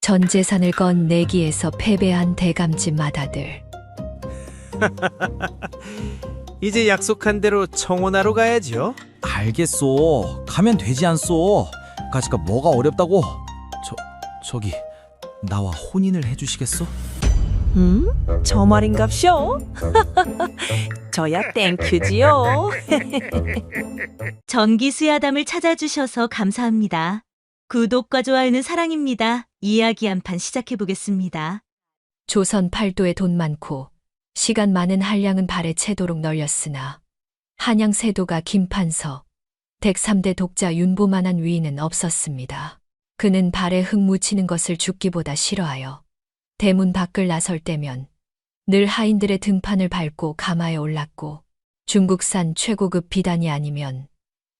전 재산을 건 내기에서 패배한 대감집 맏아들. 이제 약속한 대로 청혼하러 가야죠. 알겠소. 가면 되지 않소. 가지가 뭐가 어렵다고. 저기 나와 혼인을 해주시겠소? 저 말인갑쇼? 저야 땡큐지요. 전기수야담을 찾아주셔서 감사합니다. 구독과 좋아요는 사랑입니다. 이야기 한 판 시작해보겠습니다. 조선 팔도에 돈 많고 시간 많은 한량은 발에 채도록 널렸으나 한양 세도가 김판서, 댁 3대 독자 윤보만한 위인은 없었습니다. 그는 발에 흙 묻히는 것을 죽기보다 싫어하여 대문 밖을 나설 때면 늘 하인들의 등판을 밟고 가마에 올랐고 중국산 최고급 비단이 아니면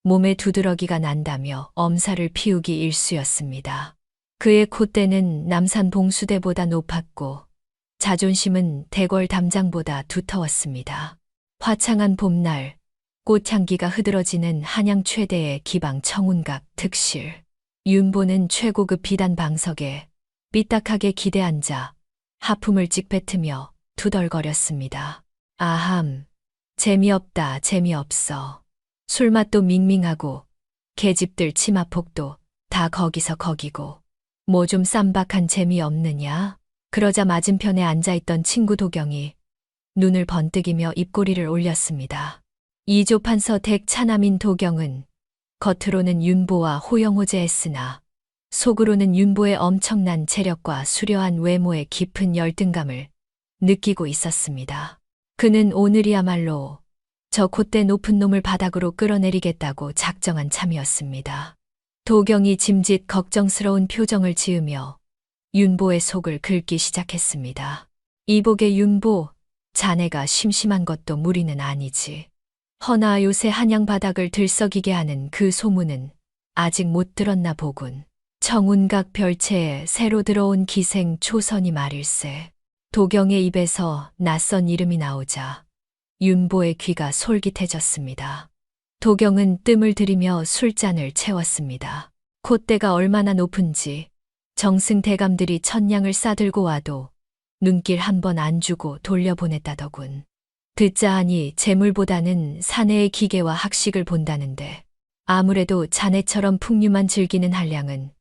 몸에 두드러기가 난다며 엄살을 피우기 일쑤였습니다. 그의 콧대는 남산 봉수대보다 높았고 자존심은 대궐 담장보다 두터웠습니다. 화창한 봄날, 꽃향기가 흐드러지는 한양 최대의 기방 청운각 특실. 윤보는 최고급 비단 방석에 삐딱하게 기대앉아 하품을 찍뱉으며 투덜거렸습니다. 아함, 재미없다, 재미없어. 술맛도 밍밍하고 계집들 치마폭도 다 거기서 거기고 뭐 좀 쌈박한 재미없느냐? 그러자 맞은편에 앉아있던 친구 도경이 눈을 번뜩이며 입꼬리를 올렸습니다. 이조판서 댁 차남인 도경은 겉으로는 윤보와 호영호재했으나 속으로는 윤보의 엄청난 체력과 수려한 외모에 깊은 열등감을 느끼고 있었습니다. 그는 오늘이야말로 저 콧대 높은 놈을 바닥으로 끌어내리겠다고 작정한 참이었습니다. 도경이 짐짓 걱정스러운 표정을 지으며 윤보의 속을 긁기 시작했습니다. 이복의 윤보, 자네가 심심한 것도 무리는 아니지. 허나 요새 한양 바닥을 들썩이게 하는 그 소문은 아직 못 들었나 보군. 청운각 별채에 새로 들어온 기생 초선이 말일세. 도경의 입에서 낯선 이름이 나오자 윤보의 귀가 솔깃해졌습니다. 도경은 뜸을 들이며 술잔을 채웠습니다. 콧대가 얼마나 높은지 정승 대감들이 천냥을 싸들고 와도 눈길 한 번 안 주고 돌려보냈다더군. 듣자 하니 재물보다는 사내의 기계와 학식을 본다는데 아무래도 자네처럼 풍류만 즐기는 한량은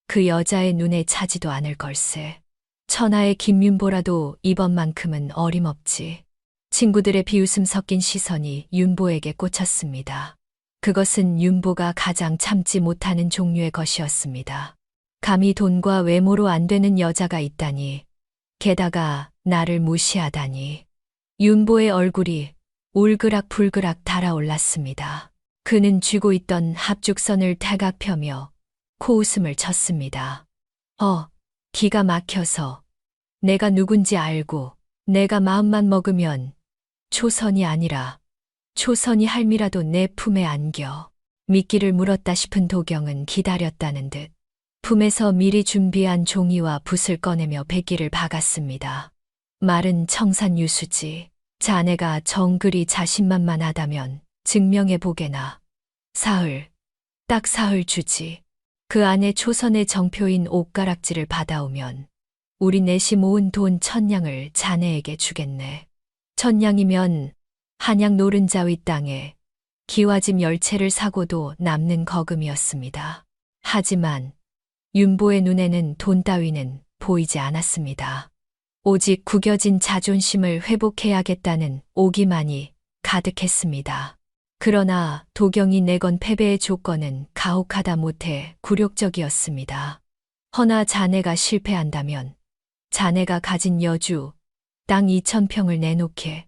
그 여자의 눈에 차지도 않을 걸세. 천하의 김윤보라도 이번만큼은 어림없지. 친구들의 비웃음 섞인 시선이 윤보에게 꽂혔습니다. 그것은 윤보가 가장 참지 못하는 종류의 것이었습니다. 감히 돈과 외모로 안 되는 여자가 있다니, 게다가 나를 무시하다니. 윤보의 얼굴이 울그락불그락 달아올랐습니다. 그는 쥐고 있던 합죽선을 태각 펴며 코웃음을 쳤습니다. 기가 막혀서 내가 누군지 알고 내가 마음만 먹으면 초선이 아니라 초선이 할미라도 내 품에 안겨. 미끼를 물었다 싶은 도경은 기다렸다는 듯 품에서 미리 준비한 종이와 붓을 꺼내며 베기를 박았습니다. 말은 청산유수지. 자네가 정글이 자신만만하다면 증명해보게나. 사흘, 딱 사흘 주지. 그 안에 초선의 정표인 옷가락지를 받아오면 우리 넷이 모은 돈 1000냥을 자네에게 주겠네. 1000냥이면 한양 노른자위 땅에 기와집 10채를 사고도 남는 거금이었습니다. 하지만 윤보의 눈에는 돈 따위는 보이지 않았습니다. 오직 구겨진 자존심을 회복해야겠다는 오기만이 가득했습니다. 그러나 도경이 내건 패배의 조건은 가혹하다 못해 굴욕적이었습니다. 허나 자네가 실패한다면 자네가 가진 여주, 땅 2000평을 내놓게.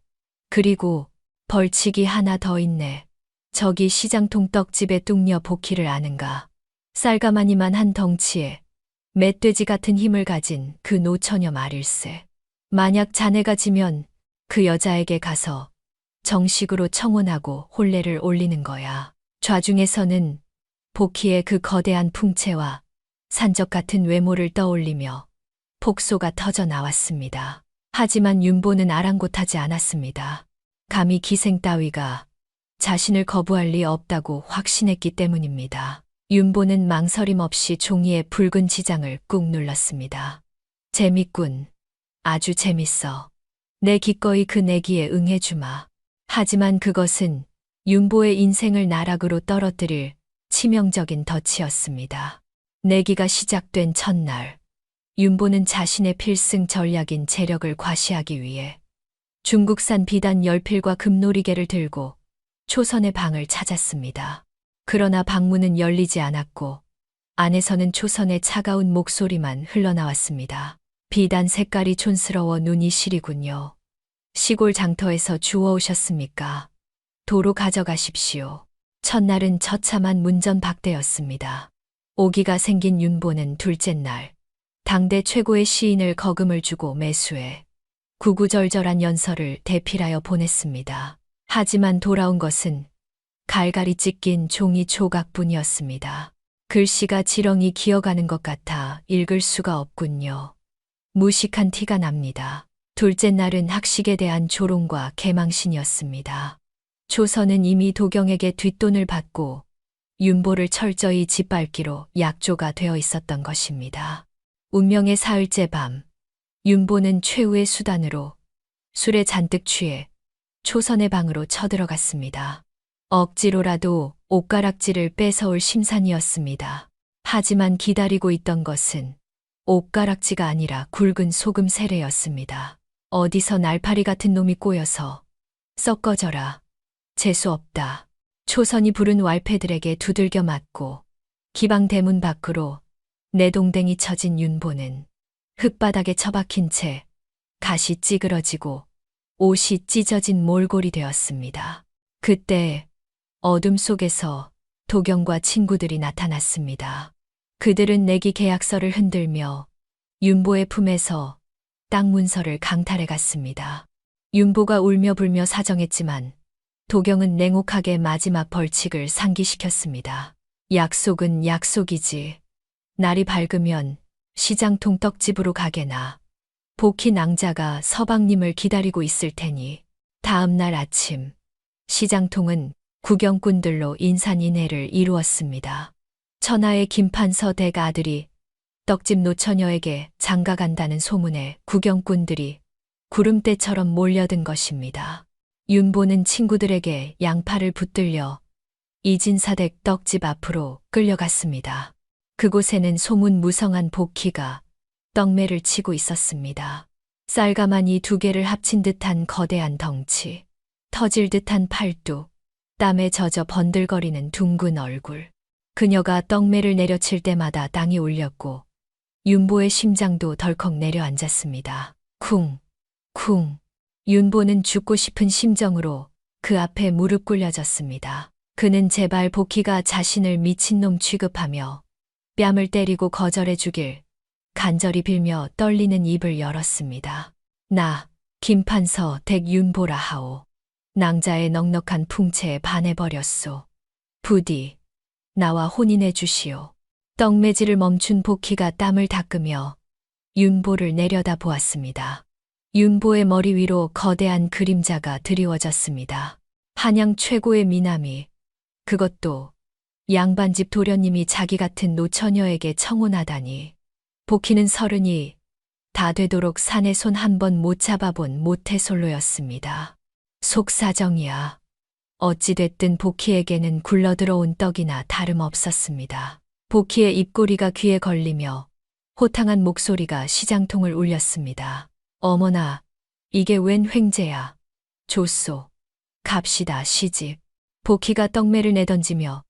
그리고 벌칙이 하나 더 있네. 저기 시장통 떡집의 뚱녀 복희를 아는가? 쌀가마니만 한 덩치에 멧돼지 같은 힘을 가진 그 노처녀 말일세. 만약 자네가 지면 그 여자에게 가서 정식으로 청혼하고 혼례를 올리는 거야. 좌중에서는 복희의 그 거대한 풍채와 산적 같은 외모를 떠올리며 폭소가 터져 나왔습니다. 하지만 윤보는 아랑곳하지 않았습니다. 감히 기생 따위가 자신을 거부할 리 없다고 확신했기 때문입니다. 윤보는 망설임 없이 종이에 붉은 지장을 꾹 눌렀습니다. 재밌군. 아주 재밌어. 내 기꺼이 그 내기에 응해주마. 하지만 그것은 윤보의 인생을 나락으로 떨어뜨릴 치명적인 덫이었습니다. 내기가 시작된 첫날, 윤보는 자신의 필승 전략인 재력을 과시하기 위해 중국산 비단 열필과 금놀이개를 들고 초선의 방을 찾았습니다. 그러나 방문은 열리지 않았고 안에서는 초선의 차가운 목소리만 흘러나왔습니다. 비단 색깔이 촌스러워 눈이 시리군요. 시골 장터에서 주워오셨습니까? 도로 가져가십시오. 첫날은 처참한 문전박대였습니다. 오기가 생긴 윤보는 둘째 날, 당대 최고의 시인을 거금을 주고 매수해 구구절절한 연설을 대필하여 보냈습니다. 하지만 돌아온 것은 갈갈이 찢긴 종이 조각뿐이었습니다. 글씨가 지렁이 기어가는 것 같아 읽을 수가 없군요. 무식한 티가 납니다. 둘째 날은 학식에 대한 조롱과 개망신이었습니다. 조선은 이미 도경에게 뒷돈을 받고 윤보를 철저히 짓밟기로 약조가 되어 있었던 것입니다. 운명의 사흘째 밤, 윤보는 최후의 수단으로 술에 잔뜩 취해 초선의 방으로 쳐들어갔습니다. 억지로라도 옷가락질을 뺏어올 심산이었습니다. 하지만 기다리고 있던 것은 옷가락지가 아니라 굵은 소금 세례였습니다. 어디서 날파리 같은 놈이 꼬여서 썩 꺼져라. 재수없다. 초선이 부른 왈패들에게 두들겨 맞고 기방 대문 밖으로 내동댕이 쳐진 윤보는 흙바닥에 처박힌 채 가시 찌그러지고 옷이 찢어진 몰골이 되었습니다. 그때 어둠 속에서 도경과 친구들이 나타났습니다. 그들은 내기 계약서를 흔들며 윤보의 품에서 땅 문서를 강탈해 갔습니다. 윤보가 울며 불며 사정했지만 도경은 냉혹하게 마지막 벌칙을 상기시켰습니다. 약속은 약속이지. 날이 밝으면 시장통 떡집으로 가게나 복희 낭자가 서방님을 기다리고 있을 테니 다음 날 아침 시장통은 구경꾼들로 인산인해를 이루었습니다. 천하의 김판서 댁 아들이 떡집 노처녀에게 장가간다는 소문에 구경꾼들이 구름대처럼 몰려든 것입니다. 윤보는 친구들에게 양팔을 붙들려 이진사댁 떡집 앞으로 끌려갔습니다. 그곳에는 소문무성한 복희가 떡매를 치고 있었습니다. 쌀가마니 두 개를 합친 듯한 거대한 덩치, 터질 듯한 팔뚝, 땀에 젖어 번들거리는 둥근 얼굴. 그녀가 떡매를 내려칠 때마다 땅이 울렸고 윤보의 심장도 덜컥 내려앉았습니다. 쿵, 쿵. 윤보는 죽고 싶은 심정으로 그 앞에 무릎 꿇려졌습니다. 그는 제발 복희가 자신을 미친놈 취급하며 뺨을 때리고 거절해 주길 간절히 빌며 떨리는 입을 열었습니다. 나 김판서 댁 윤보라 하오. 낭자의 넉넉한 풍채에 반해버렸소. 부디 나와 혼인해 주시오. 떡매질을 멈춘 복희가 땀을 닦으며 윤보를 내려다 보았습니다. 윤보의 머리 위로 거대한 그림자가 드리워졌습니다. 한양 최고의 미남이, 그것도 양반집 도련님이 자기 같은 노처녀에게 청혼하다니. 복희는 서른이 다 되도록 산에 손 한 번 못 잡아본 모태솔로였습니다. 속사정이야. 어찌됐든 복희에게는 굴러들어온 떡이나 다름없었습니다. 복희의 입꼬리가 귀에 걸리며 호탕한 목소리가 시장통을 울렸습니다. 어머나, 이게 웬 횡재야. 좋소. 갑시다, 시집. 복희가 떡매를 내던지며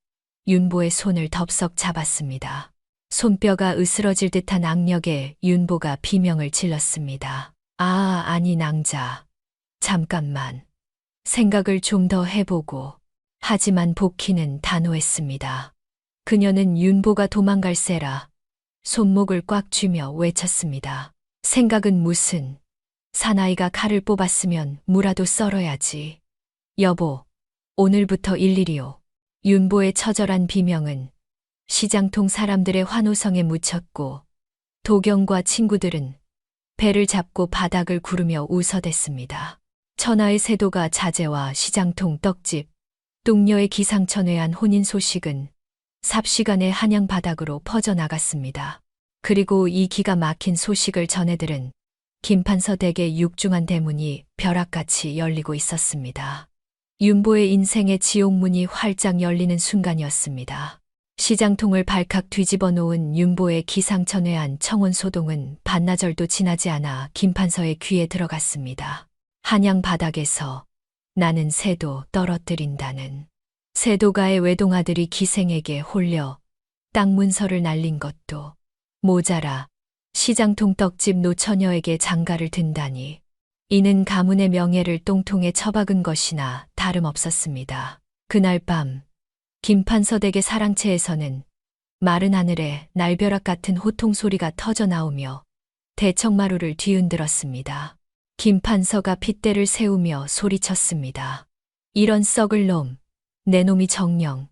윤보의 손을 덥석 잡았습니다. 손뼈가 으스러질 듯한 악력에 윤보가 비명을 질렀습니다. 아니 낭자. 잠깐만. 생각을 좀 더 해보고. 하지만 복희는 단호했습니다. 그녀는 윤보가 도망갈세라 손목을 꽉 쥐며 외쳤습니다. 생각은 무슨. 사나이가 칼을 뽑았으면 무라도 썰어야지. 여보, 오늘부터 일일이요. 윤보의 처절한 비명은 시장통 사람들의 환호성에 묻혔고 도경과 친구들은 배를 잡고 바닥을 구르며 웃어댔습니다. 천하의 세도가 자제와 시장통 떡집, 뚱녀의 기상천외한 혼인 소식은 삽시간에 한양 바닥으로 퍼져나갔습니다. 그리고 이 기가 막힌 소식을 전해들은 김판서 댁의 육중한 대문이 벼락같이 열리고 있었습니다. 윤보의 인생의 지옥문이 활짝 열리는 순간이었습니다. 시장통을 발칵 뒤집어 놓은 윤보의 기상천외한 청혼 소동은 반나절도 지나지 않아 김판서의 귀에 들어갔습니다. 한양 바닥에서 나는 새도 떨어뜨린다는, 새도가의 외동아들이 기생에게 홀려 땅 문서를 날린 것도 모자라 시장통 떡집 노처녀에게 장가를 든다니, 이는 가문의 명예를 똥통에 처박은 것이나 다름없었습니다. 그날 밤 김판서 댁의 사랑채에서는 마른 하늘에 날벼락 같은 호통 소리가 터져 나오며 대청마루를 뒤흔들었습니다. 김판서가 핏대를 세우며 소리쳤습니다. 이런 썩을 놈, 내 놈이 정녕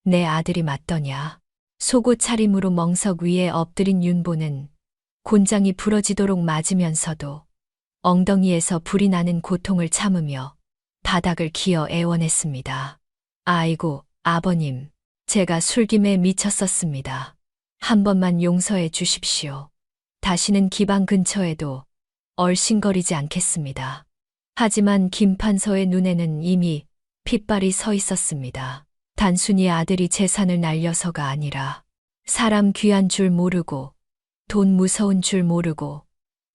내 아들이 맞더냐. 속옷 차림으로 멍석 위에 엎드린 윤보는 곤장이 부러지도록 맞으면서도 엉덩이에서 불이 나는 고통을 참으며 바닥을 기어 애원했습니다. 아이고, 아버님, 제가 술김에 미쳤었습니다. 한 번만 용서해 주십시오. 다시는 기방 근처에도 얼씬거리지 않겠습니다. 하지만 김판서의 눈에는 이미 핏발이 서 있었습니다. 단순히 아들이 재산을 날려서가 아니라 사람 귀한 줄 모르고 돈 무서운 줄 모르고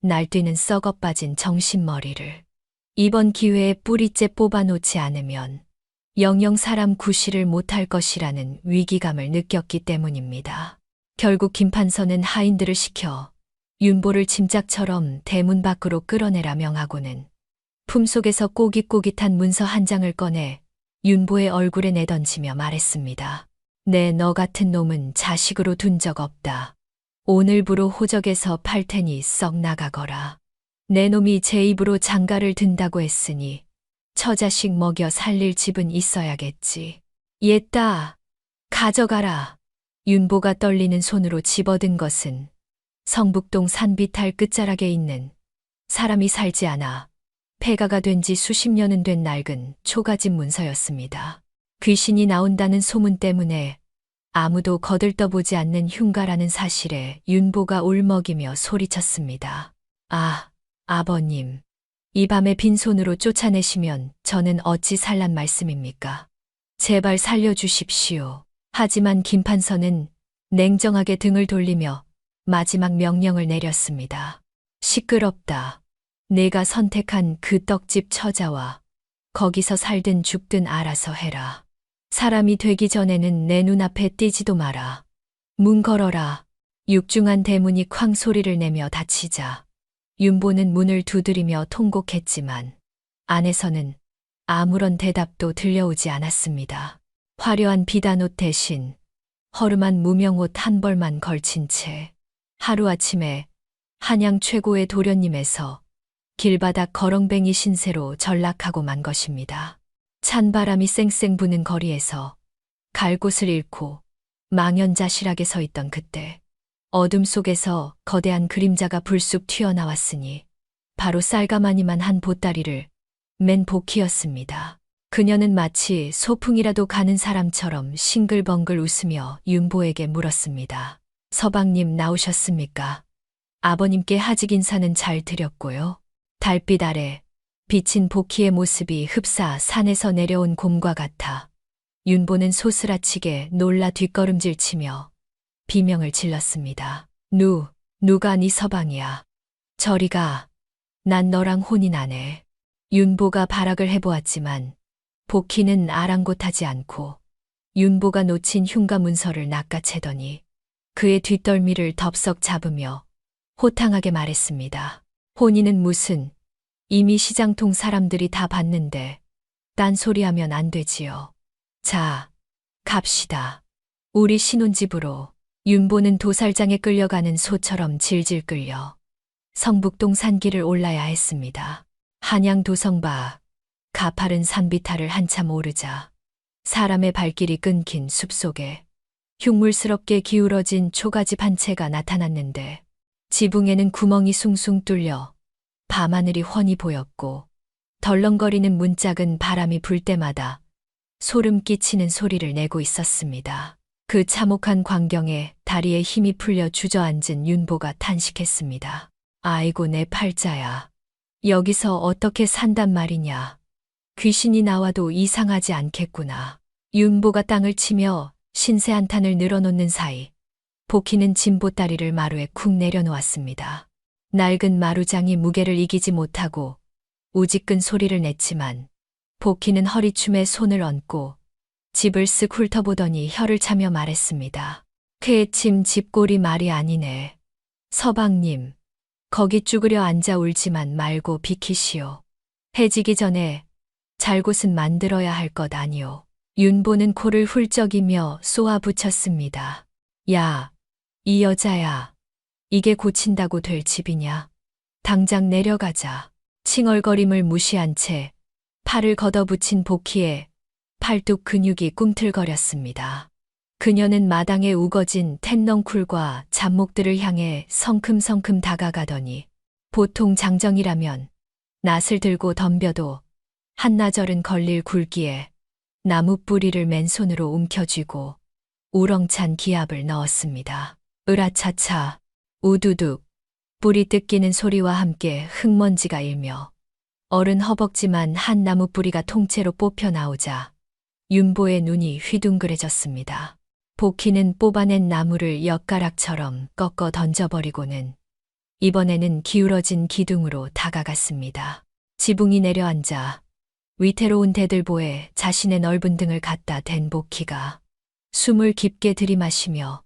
날뛰는 썩어 빠진 정신머리를 이번 기회에 뿌리째 뽑아놓지 않으면 영영 사람 구실을 못할 것이라는 위기감을 느꼈기 때문입니다. 결국 김판서는 하인들을 시켜 윤보를 짐짝처럼 대문 밖으로 끌어내라 명하고는 품속에서 꼬깃꼬깃한 문서 한 장을 꺼내 윤보의 얼굴에 내던지며 말했습니다. 내 너 같은 놈은 자식으로 둔 적 없다. 오늘부로 호적에서 팔 테니 썩 나가거라. 내 놈이 제 입으로 장가를 든다고 했으니 처자식 먹여 살릴 집은 있어야겠지. 옛다. 가져가라. 윤보가 떨리는 손으로 집어든 것은 성북동 산비탈 끝자락에 있는 사람이 살지 않아 폐가가 된 지 수십 년은 된 낡은 초가집 문서였습니다. 귀신이 나온다는 소문 때문에 아무도 거들떠보지 않는 흉가라는 사실에 윤보가 울먹이며 소리쳤습니다. 아, 아버님. 이 밤에 빈손으로 쫓아내시면 저는 어찌 살란 말씀입니까? 제발 살려주십시오. 하지만 김판서는 냉정하게 등을 돌리며 마지막 명령을 내렸습니다. 시끄럽다. 내가 선택한 그 떡집 처자와 거기서 살든 죽든 알아서 해라. 사람이 되기 전에는 내 눈앞에 띄지도 마라. 문 걸어라. 육중한 대문이 쾅 소리를 내며 닫히자 윤보는 문을 두드리며 통곡했지만 안에서는 아무런 대답도 들려오지 않았습니다. 화려한 비단옷 대신 허름한 무명옷 한 벌만 걸친 채 하루아침에 한양 최고의 도련님에서 길바닥 거렁뱅이 신세로 전락하고 만 것입니다. 찬바람이 쌩쌩 부는 거리에서 갈 곳을 잃고 망연자실하게 서 있던 그때 어둠 속에서 거대한 그림자가 불쑥 튀어나왔으니 바로 쌀가마니만 한 보따리를 맨 복희였습니다. 그녀는 마치 소풍이라도 가는 사람처럼 싱글벙글 웃으며 윤보에게 물었습니다. 서방님 나오셨습니까? 아버님께 하직 인사는 잘 드렸고요. 달빛 아래 비친 복희의 모습이 흡사 산에서 내려온 곰과 같아 윤보는 소스라치게 놀라 뒷걸음질치며 비명을 질렀습니다. 누가 네 서방이야. 저리 가. 난 너랑 혼인 안 해. 윤보가 발악을 해보았지만 복희는 아랑곳하지 않고 윤보가 놓친 흉가 문서를 낚아채더니 그의 뒷덜미를 덥석 잡으며 호탕하게 말했습니다. 혼인은 무슨, 이미 시장통 사람들이 다 봤는데 딴소리하면 안 되지요. 자, 갑시다. 우리 신혼집으로. 윤보는 도살장에 끌려가는 소처럼 질질 끌려 성북동 산길을 올라야 했습니다. 한양 도성 밖 가파른 산비탈을 한참 오르자 사람의 발길이 끊긴 숲속에 흉물스럽게 기울어진 초가집 한 채가 나타났는데 지붕에는 구멍이 숭숭 뚫려 밤하늘이 훤히 보였고 덜렁거리는 문짝은 바람이 불 때마다 소름 끼치는 소리를 내고 있었습니다. 그 참혹한 광경에 다리에 힘이 풀려 주저앉은 윤보가 탄식했습니다. 아이고 내 팔자야. 여기서 어떻게 산단 말이냐. 귀신이 나와도 이상하지 않겠구나. 윤보가 땅을 치며 신세 한탄을 늘어놓는 사이 복희는 진보다리를 마루에 쿵 내려놓았습니다. 낡은 마루장이 무게를 이기지 못하고 우지끈 소리를 냈지만 복희는 허리춤에 손을 얹고 집을 쓱 훑어보더니 혀를 차며 말했습니다. 쾌침 집골이 말이 아니네. 서방님, 거기 쭈그려 앉아 울지만 말고 비키시오. 해지기 전에 잘 곳은 만들어야 할 것 아니오. 윤보는 코를 훌쩍이며 쏘아붙였습니다. 야, 이 여자야. 이게 고친다고 될 집이냐? 당장 내려가자. 칭얼거림을 무시한 채 팔을 걷어붙인 복희의 팔뚝 근육이 꿈틀거렸습니다. 그녀는 마당에 우거진 텐넝쿨과 잡목들을 향해 성큼성큼 다가가더니 보통 장정이라면 낫을 들고 덤벼도 한나절은 걸릴 굵기에 나무 뿌리를 맨손으로 움켜쥐고 우렁찬 기압을 넣었습니다. 으라차차, 우두둑, 뿌리 뜯기는 소리와 함께 흙먼지가 일며 어른 허벅지만 한 나무 뿌리가 통째로 뽑혀 나오자 윤보의 눈이 휘둥그레졌습니다. 복희는 뽑아낸 나무를 엿가락처럼 꺾어 던져버리고는 이번에는 기울어진 기둥으로 다가갔습니다. 지붕이 내려앉아 위태로운 대들보에 자신의 넓은 등을 갖다 댄 복희가 숨을 깊게 들이마시며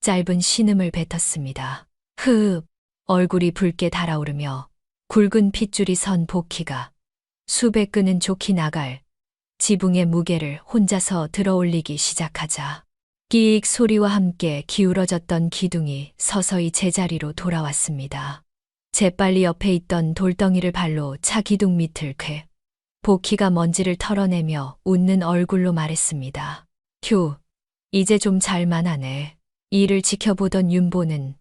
짧은 신음을 뱉었습니다. 흐흡, 얼굴이 붉게 달아오르며 굵은 핏줄이 선 복희가 수백 끈은 좋게 나갈 지붕의 무게를 혼자서 들어올리기 시작하자 끼익 소리와 함께 기울어졌던 기둥이 서서히 제자리로 돌아왔습니다. 재빨리 옆에 있던 돌덩이를 발로 차 기둥 밑을 꿰 복희가 먼지를 털어내며 웃는 얼굴로 말했습니다. 휴, 이제 좀 잘만하네. 이를 지켜보던 윤보는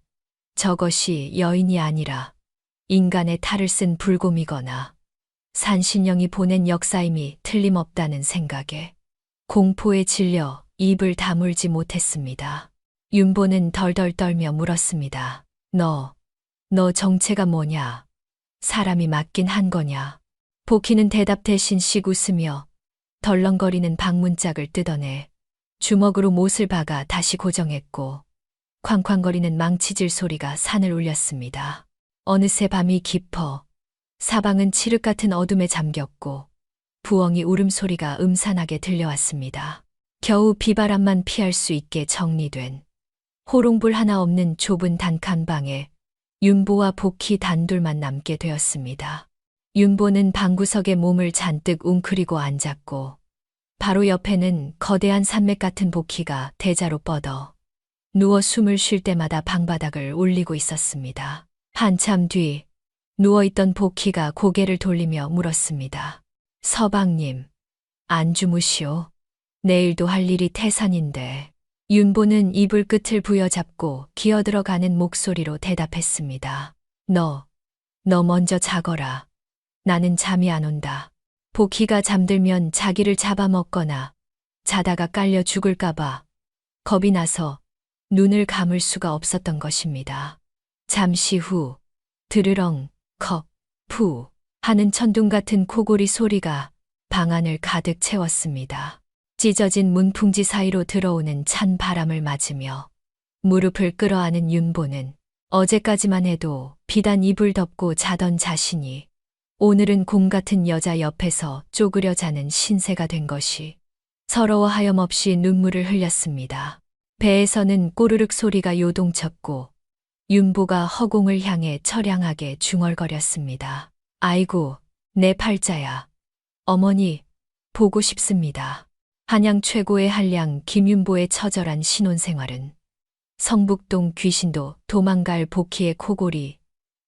저것이 여인이 아니라 인간의 탈을 쓴 불곰이거나 산신령이 보낸 역사임이 틀림없다는 생각에 공포에 질려 입을 다물지 못했습니다. 윤보는 덜덜 떨며 물었습니다. 너 정체가 뭐냐? 사람이 맞긴 한 거냐? 복희는 대답 대신 씩 웃으며 덜렁거리는 방문짝을 뜯어내 주먹으로 못을 박아 다시 고정했고 쾅쾅거리는 망치질 소리가 산을 울렸습니다. 어느새 밤이 깊어 사방은 칠흑 같은 어둠에 잠겼고 부엉이 울음소리가 음산하게 들려왔습니다. 겨우 비바람만 피할 수 있게 정리된 호롱불 하나 없는 좁은 단칸방에 윤보와 복희 단둘만 남게 되었습니다. 윤보는 방구석에 몸을 잔뜩 웅크리고 앉았고 바로 옆에는 거대한 산맥 같은 복희가 대자로 뻗어 누워 숨을 쉴 때마다 방바닥을 울리고 있었습니다. 한참 뒤 누워있던 복희가 고개를 돌리며 물었습니다. 서방님, 안 주무시오? 내일도 할 일이 태산인데. 윤보는 이불 끝을 부여잡고 기어들어가는 목소리로 대답했습니다. 너 먼저 자거라. 나는 잠이 안 온다. 복희가 잠들면 자기를 잡아먹거나 자다가 깔려 죽을까봐 겁이 나서 눈을 감을 수가 없었던 것입니다. 잠시 후 드르렁 컵 푸 하는 천둥 같은 코골이 소리가 방 안을 가득 채웠습니다. 찢어진 문풍지 사이로 들어오는 찬 바람을 맞으며 무릎을 끌어안은 윤보는 어제까지만 해도 비단 이불 덮고 자던 자신이 오늘은 곰 같은 여자 옆에서 쪼그려 자는 신세가 된 것이 서러워 하염없이 눈물을 흘렸습니다. 배에서는 꼬르륵 소리가 요동쳤고 윤보가 허공을 향해 처량하게 중얼거렸습니다. 아이고, 내 팔자야. 어머니, 보고 싶습니다. 한양 최고의 한량 김윤보의 처절한 신혼생활은 성북동 귀신도 도망갈 복희의 코골이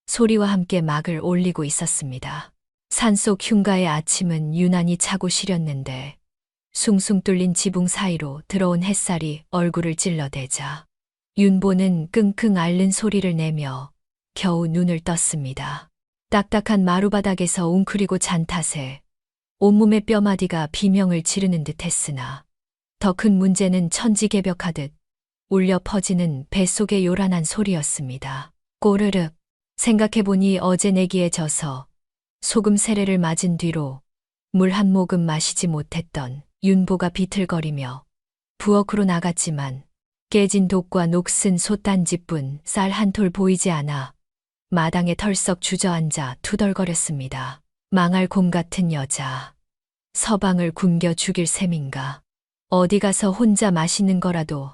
소리와 함께 막을 올리고 있었습니다. 산속 흉가의 아침은 유난히 차고 시렸는데 숭숭 뚫린 지붕 사이로 들어온 햇살이 얼굴을 찔러대자 윤보는 끙끙 앓는 소리를 내며 겨우 눈을 떴습니다. 딱딱한 마루바닥에서 웅크리고 잔 탓에 온몸의 뼈마디가 비명을 지르는 듯 했으나 더 큰 문제는 천지개벽하듯 울려 퍼지는 뱃속의 요란한 소리였습니다. 꼬르륵. 생각해보니 어제 내기에 져서 소금 세례를 맞은 뒤로 물 한 모금 마시지 못했던 윤보가 비틀거리며 부엌으로 나갔지만 깨진 독과 녹슨 솥단지뿐 쌀 한 톨 보이지 않아 마당에 털썩 주저앉아 투덜거렸습니다. 망할 곰 같은 여자. 서방을 굶겨 죽일 셈인가. 어디 가서 혼자 맛있는 거라도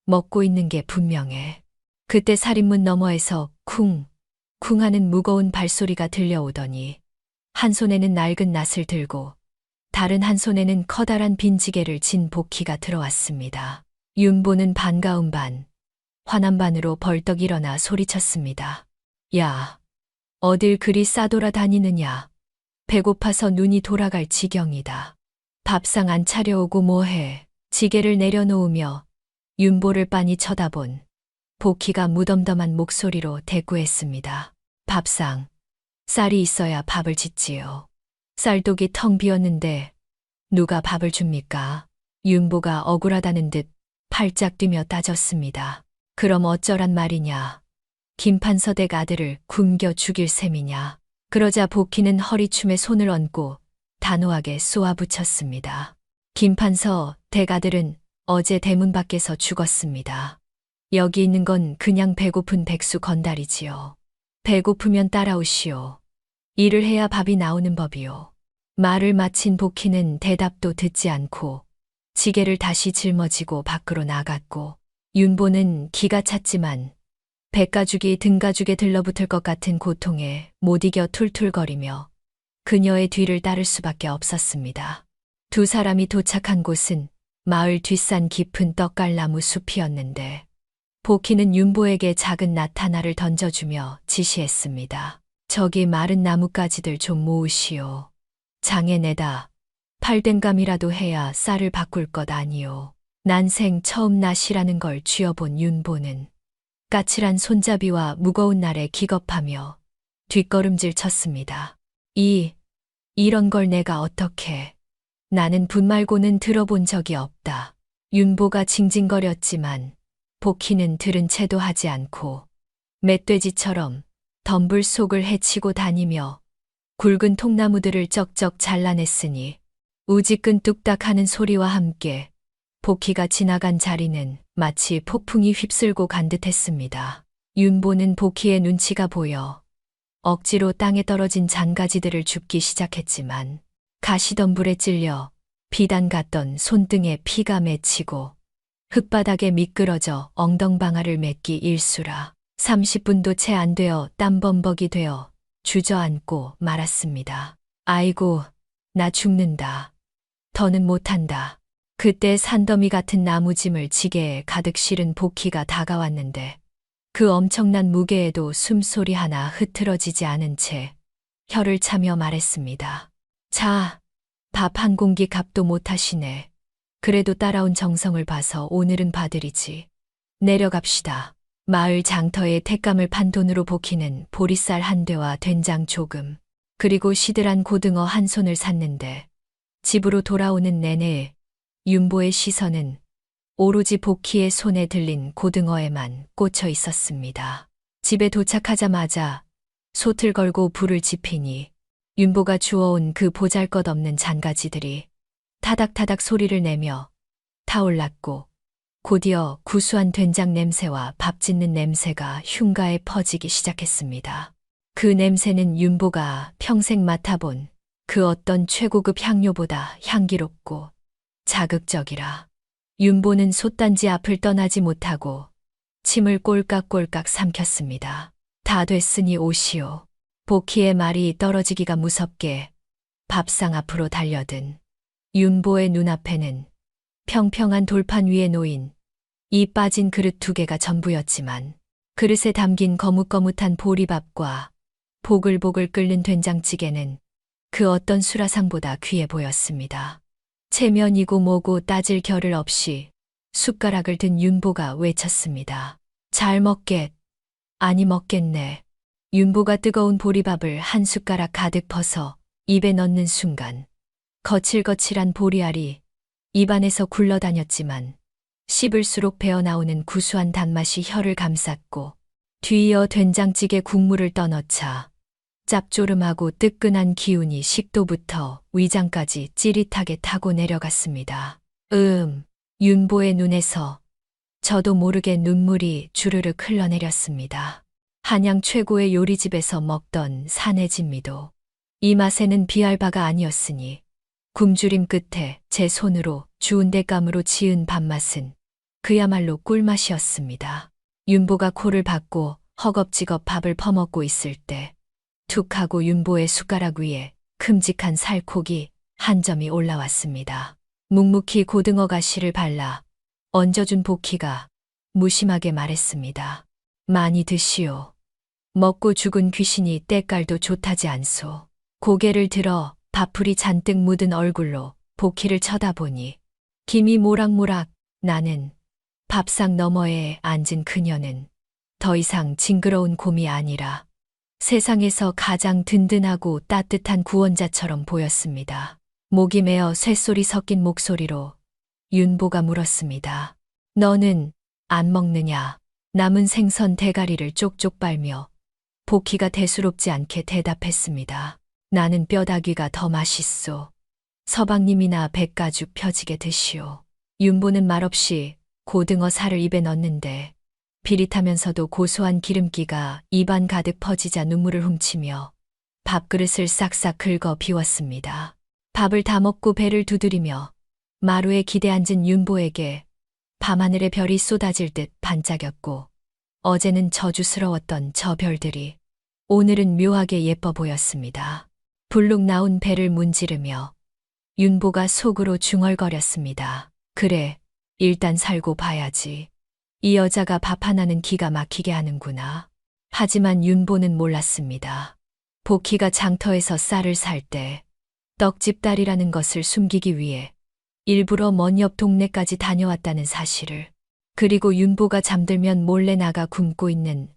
먹고 있는 게 분명해. 그때 살인문 너머에서 쿵, 쿵 하는 무거운 발소리가 들려오더니 한 손에는 낡은 낫을 들고 다른 한 손에는 커다란 빈지개를 진 복희가 들어왔습니다. 윤보는 반가운 반, 화난 반으로 벌떡 일어나 소리쳤습니다. 야, 어딜 그리 싸돌아 다니느냐. 배고파서 눈이 돌아갈 지경이다. 밥상 안 차려오고 뭐해. 지게를 내려놓으며 윤보를 빤히 쳐다본 복희가 무덤덤한 목소리로 대꾸했습니다. 밥상, 쌀이 있어야 밥을 짓지요. 쌀독이 텅 비었는데 누가 밥을 줍니까? 윤보가 억울하다는 듯 팔짝 뛰며 따졌습니다. 그럼 어쩌란 말이냐. 김판서댁 아들을 굶겨 죽일 셈이냐. 그러자 복희는 허리춤에 손을 얹고 단호하게 쏘아붙였습니다. 김판서 댁 아들은 어제 대문 밖에서 죽었습니다. 여기 있는 건 그냥 배고픈 백수 건달이지요. 배고프면 따라오시오. 일을 해야 밥이 나오는 법이요. 말을 마친 복희는 대답도 듣지 않고 지게를 다시 짊어지고 밖으로 나갔고 윤보는 기가 찼지만 백가죽이 등가죽에 들러붙을 것 같은 고통에 못 이겨 툴툴거리며 그녀의 뒤를 따를 수밖에 없었습니다. 두 사람이 도착한 곳은 마을 뒷산 깊은 떡갈나무 숲이었는데 복희는 윤보에게 작은 낫 하나를 던져주며 지시했습니다. 저기 마른 나뭇가지들 좀 모으시오. 장에 내다 팔댕감이라도 해야 쌀을 바꿀 것 아니오. 난생 처음 낫이라는 걸 쥐어본 윤보는 까칠한 손잡이와 무거운 날에 기겁하며 뒷걸음질 쳤습니다. 이런 걸 내가 어떻게. 나는 분 말고는 들어본 적이 없다. 윤보가 징징거렸지만 복희는 들은 채도 하지 않고 멧돼지처럼 덤불 속을 헤치고 다니며 굵은 통나무들을 쩍쩍 잘라냈으니 우지끈 뚝딱 하는 소리와 함께 복희가 지나간 자리는 마치 폭풍이 휩쓸고 간 듯했습니다. 윤보는 복희의 눈치가 보여 억지로 땅에 떨어진 잔가지들을 줍기 시작했지만 가시덤불에 찔려 비단 같던 손등에 피가 맺히고 흙바닥에 미끄러져 엉덩방아를 맺기 일수라 30분도 채 안 되어 땀범벅이 되어 주저앉고 말았습니다. 아이고, 나 죽는다. 더는 못한다. 그때 산더미 같은 나무짐을 지게에 가득 실은 복희가 다가왔는데 그 엄청난 무게에도 숨소리 하나 흐트러지지 않은 채 혀를 차며 말했습니다. 자, 밥 한 공기 값도 못하시네. 그래도 따라온 정성을 봐서 오늘은 봐드리지. 내려갑시다. 마을 장터에 택감을 판 돈으로 복희는 보리쌀 한 대와 된장 조금, 그리고 시들한 고등어 한 손을 샀는데 집으로 돌아오는 내내 윤보의 시선은 오로지 복희의 손에 들린 고등어에만 꽂혀 있었습니다. 집에 도착하자마자 솥을 걸고 불을 지피니 윤보가 주워온 그 보잘것없는 잔가지들이 타닥타닥 소리를 내며 타올랐고 곧이어 구수한 된장 냄새와 밥 짓는 냄새가 흉가에 퍼지기 시작했습니다. 그 냄새는 윤보가 평생 맡아본 그 어떤 최고급 향료보다 향기롭고 자극적이라. 윤보는 솥단지 앞을 떠나지 못하고 침을 꼴깍꼴깍 삼켰습니다. 다 됐으니 오시오. 복희의 말이 떨어지기가 무섭게 밥상 앞으로 달려든 윤보의 눈앞에는 평평한 돌판 위에 놓인 이 빠진 그릇 2개가 전부였지만 그릇에 담긴 거뭇거뭇한 보리밥과 보글보글 끓는 된장찌개는 그 어떤 수라상보다 귀해 보였습니다. 체면이고 뭐고 따질 겨를 없이 숟가락을 든 윤보가 외쳤습니다. 잘 아니 먹겠네. 윤보가 뜨거운 보리밥을 한 숟가락 가득 퍼서 입에 넣는 순간 거칠거칠한 보리알이 입안에서 굴러다녔지만 씹을수록 배어나오는 구수한 단맛이 혀를 감쌌고 뒤이어 된장찌개 국물을 떠넣자 짭조름하고 뜨끈한 기운이 식도부터 위장까지 찌릿하게 타고 내려갔습니다. 윤보의 눈에서 저도 모르게 눈물이 주르륵 흘러내렸습니다. 한양 최고의 요리집에서 먹던 사내진미도 이 맛에는 비할 바가 아니었으니 굶주림 끝에 제 손으로 주운 땔감으로 지은 밥맛은 그야말로 꿀맛이었습니다. 윤보가 코를 박고 허겁지겁 밥을 퍼먹고 있을 때 툭 하고 윤보의 숟가락 위에 큼직한 살코기 한 점이 올라왔습니다. 묵묵히 고등어 가시를 발라 얹어준 복희가 무심하게 말했습니다. 많이 드시오. 먹고 죽은 귀신이 때깔도 좋다지 않소. 고개를 들어 밥풀이 잔뜩 묻은 얼굴로 복희를 쳐다보니 김이 모락모락 나는 밥상 너머에 앉은 그녀는 더 이상 징그러운 곰이 아니라 세상에서 가장 든든하고 따뜻한 구원자처럼 보였습니다. 목이 메어 쇳소리 섞인 목소리로 윤보가 물었습니다. 너는 안 먹느냐? 남은 생선 대가리를 쪽쪽 빨며 복희가 대수롭지 않게 대답했습니다. 나는 뼈다귀가 더 맛있소. 서방님이나 백가죽 펴지게 드시오. 윤보는 말없이 고등어 살을 입에 넣는데 비릿하면서도 고소한 기름기가 입안 가득 퍼지자 눈물을 훔치며 밥그릇을 싹싹 긁어 비웠습니다. 밥을 다 먹고 배를 두드리며 마루에 기대앉은 윤보에게 밤하늘의 별이 쏟아질 듯 반짝였고 어제는 저주스러웠던 저 별들이 오늘은 묘하게 예뻐 보였습니다. 불룩 나온 배를 문지르며 윤보가 속으로 중얼거렸습니다. 그래, 일단 살고 봐야지. 이 여자가 밥 하나는 기가 막히게 하는구나. 하지만 윤보는 몰랐습니다. 복희가 장터에서 쌀을 살 때 떡집 딸이라는 것을 숨기기 위해 일부러 먼 옆 동네까지 다녀왔다는 사실을, 그리고 윤보가 잠들면 몰래 나가 굶고 있는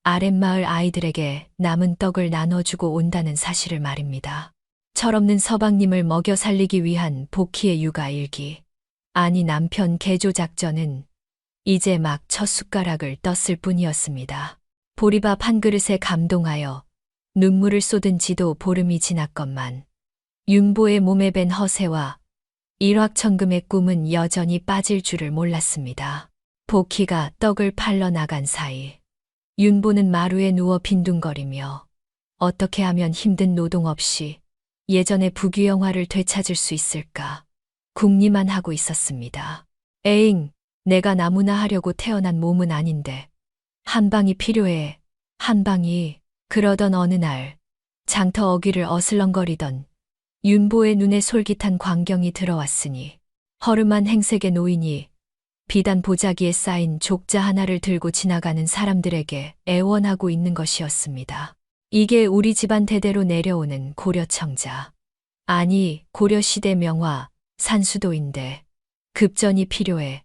아랫마을 아이들에게 남은 떡을 나눠주고 온다는 사실을 말입니다. 철없는 서방님을 먹여 살리기 위한 복희의 육아일기, 아니 남편 개조 작전은 이제 막 첫 숟가락을 떴을 뿐이었습니다. 보리밥 한 그릇에 감동하여 눈물을 쏟은 지도 보름이 지났건만 윤보의 몸에 밴 허세와 일확천금의 꿈은 여전히 빠질 줄을 몰랐습니다. 복희가 떡을 팔러 나간 사이 윤보는 마루에 누워 빈둥거리며 어떻게 하면 힘든 노동 없이 예전의 부귀영화를 되찾을 수 있을까 궁리만 하고 있었습니다. 에잉, 내가 나무나 하려고 태어난 몸은 아닌데 한 방이 필요해. 한 방이. 그러던 어느 날 장터 어귀를 어슬렁거리던 윤보의 눈에 솔깃한 광경이 들어왔으니 허름한 행색의 노인이 비단 보자기에 쌓인 족자 하나를 들고 지나가는 사람들에게 애원하고 있는 것이었습니다. 이게 우리 집안 대대로 내려오는 고려청자. 아니, 고려시대 명화 산수도인데 급전이 필요해.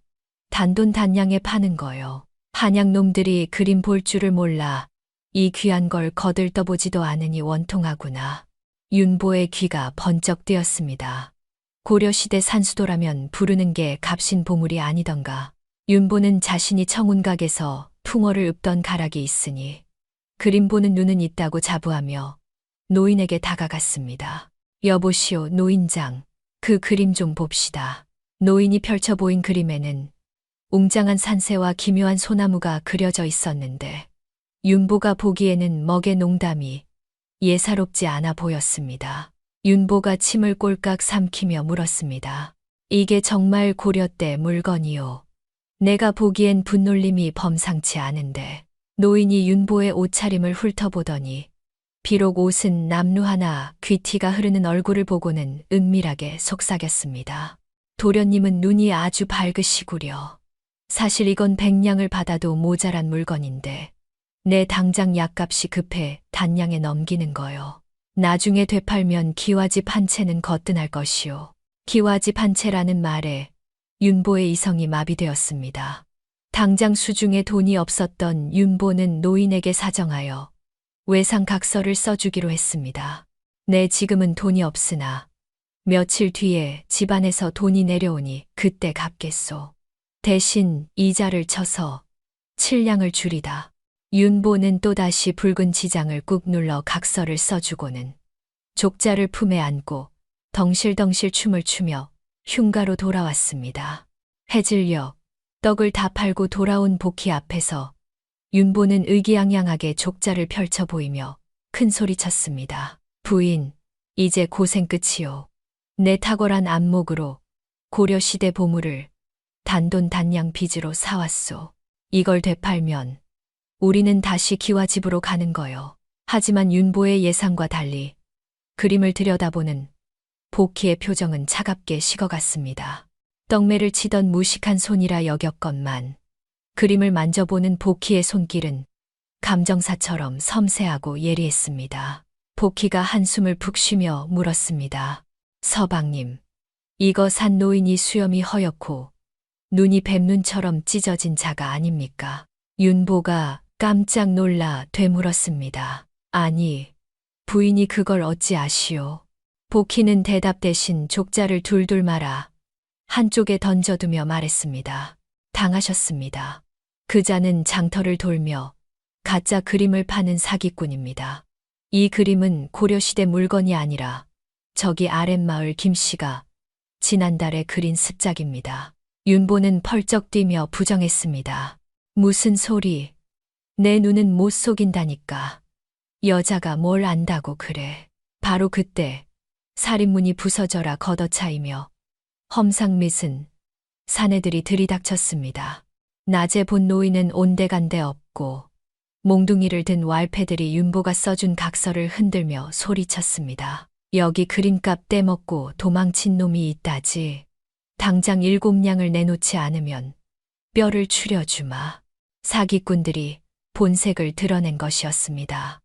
단돈단량에 파는 거요. 한양놈들이 그림 볼 줄을 몰라 이 귀한 걸 거들떠보지도 않으니 원통하구나. 윤보의 귀가 번쩍 뜨였습니다. 고려시대 산수도라면 부르는 게 값인 보물이 아니던가. 윤보는 자신이 청운각에서 풍어를 읊던 가락이 있으니 그림 보는 눈은 있다고 자부하며 노인에게 다가갔습니다. 여보시오, 노인장. 그 그림 좀 봅시다. 노인이 펼쳐 보인 그림에는 웅장한 산새와 기묘한 소나무가 그려져 있었는데 윤보가 보기에는 먹의 농담이 예사롭지 않아 보였습니다. 윤보가 침을 꼴깍 삼키며 물었습니다. 이게 정말 고려 때 물건이요. 내가 보기엔 분놀림이 범상치 않은데. 노인이 윤보의 옷차림을 훑어보더니 비록 옷은 남루 하나 귀티가 흐르는 얼굴을 보고는 은밀하게 속삭였습니다. 도련님은 눈이 아주 밝으시구려. 사실 이건 100냥을 받아도 모자란 물건인데 내 당장 약값이 급해 단량에 넘기는 거요. 나중에 되팔면 기와집 한 채는 거뜬할 것이요. 기와집 한 채라는 말에 윤보의 이성이 마비되었습니다. 당장 수중에 돈이 없었던 윤보는 노인에게 사정하여 외상각서를 써주기로 했습니다. 네, 지금은 돈이 없으나 며칠 뒤에 집안에서 돈이 내려오니 그때 갚겠소. 대신 이자를 쳐서 칠량을 줄이다. 윤보는 또다시 붉은 지장을 꾹 눌러 각서를 써주고는 족자를 품에 안고 덩실덩실 춤을 추며 흉가로 돌아왔습니다. 해질녘 떡을 다 팔고 돌아온 복희 앞에서 윤보는 의기양양하게 족자를 펼쳐 보이며 큰 소리쳤습니다. 부인, 이제 고생 끝이오. 내 탁월한 안목으로 고려시대 보물을 단돈단양 빚으로 사왔소. 이걸 되팔면 우리는 다시 기와 집으로 가는 거요. 하지만 윤보의 예상과 달리 그림을 들여다보는 복희의 표정은 차갑게 식어갔습니다. 떡매를 치던 무식한 손이라 여겼건만 그림을 만져보는 복희의 손길은 감정사처럼 섬세하고 예리했습니다. 복희가 한숨을 푹 쉬며 물었습니다. 서방님, 이거 산 노인이 수염이 허옇고 눈이 뱀눈처럼 찢어진 자가 아닙니까? 윤보가 깜짝 놀라 되물었습니다. 아니, 부인이 그걸 어찌 아시오? 복희는 대답 대신 족자를 둘둘 말아 한쪽에 던져두며 말했습니다. 당하셨습니다. 그 자는 장터를 돌며 가짜 그림을 파는 사기꾼입니다. 이 그림은 고려시대 물건이 아니라 저기 아랫마을 김씨가 지난달에 그린 습작입니다. 윤보는 펄쩍 뛰며 부정했습니다. 무슨 소리? 내 눈은 못 속인다니까. 여자가 뭘 안다고 그래. 바로 그때 살인문이 부서져라 걷어차이며 험상밋은 사내들이 들이닥쳤습니다. 낮에 본 노인은 온데간데 없고 몽둥이를 든 왈패들이 윤보가 써준 각서를 흔들며 소리쳤습니다. 여기 그림값 떼먹고 도망친 놈이 있다지. 당장 7냥을 내놓지 않으면 뼈를 추려주마. 사기꾼들이 본색을 드러낸 것이었습니다.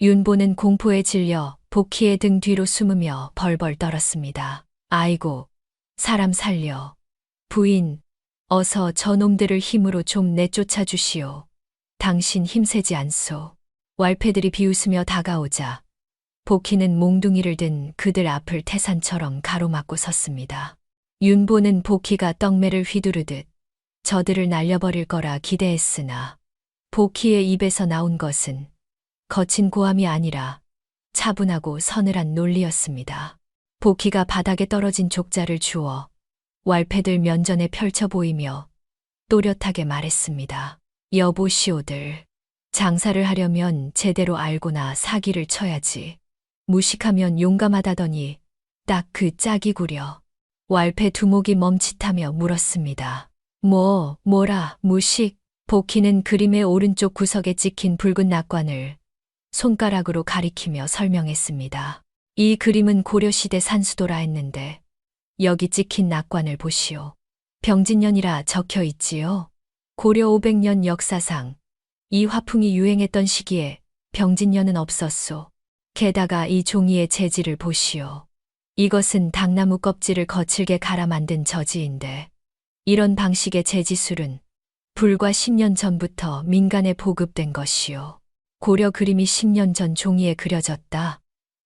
윤보는 공포에 질려 복희의 등 뒤로 숨으며 벌벌 떨었습니다. 아이고, 사람 살려. 부인, 어서 저놈들을 힘으로 좀 내쫓아 주시오. 당신 힘세지 않소. 왈패들이 비웃으며 다가오자 복희는 몽둥이를 든 그들 앞을 태산처럼 가로막고 섰습니다. 윤보는 복희가 떡매를 휘두르듯 저들을 날려버릴 거라 기대했으나 복희의 입에서 나온 것은 거친 고함이 아니라 차분하고 서늘한 논리였습니다. 복희가 바닥에 떨어진 족자를 주워 왈패들 면전에 펼쳐 보이며 또렷하게 말했습니다. 여보시오들, 장사를 하려면 제대로 알고나 사기를 쳐야지. 무식하면 용감하다더니 딱 그 짝이구려. 왈패 두목이 멈칫하며 물었습니다. 뭐라, 무식? 복희는 그림의 오른쪽 구석에 찍힌 붉은 낙관을 손가락으로 가리키며 설명했습니다. 이 그림은 고려시대 산수도라 했는데 여기 찍힌 낙관을 보시오. 병진년이라 적혀 있지요. 고려 500년 역사상 이 화풍이 유행했던 시기에 병진년은 없었소. 게다가 이 종이의 재질을 보시오. 이것은 당나무 껍질을 거칠게 갈아 만든 저지인데 이런 방식의 재지술은 불과 10년 전부터 민간에 보급된 것이오. 고려 그림이 10년 전 종이에 그려졌다.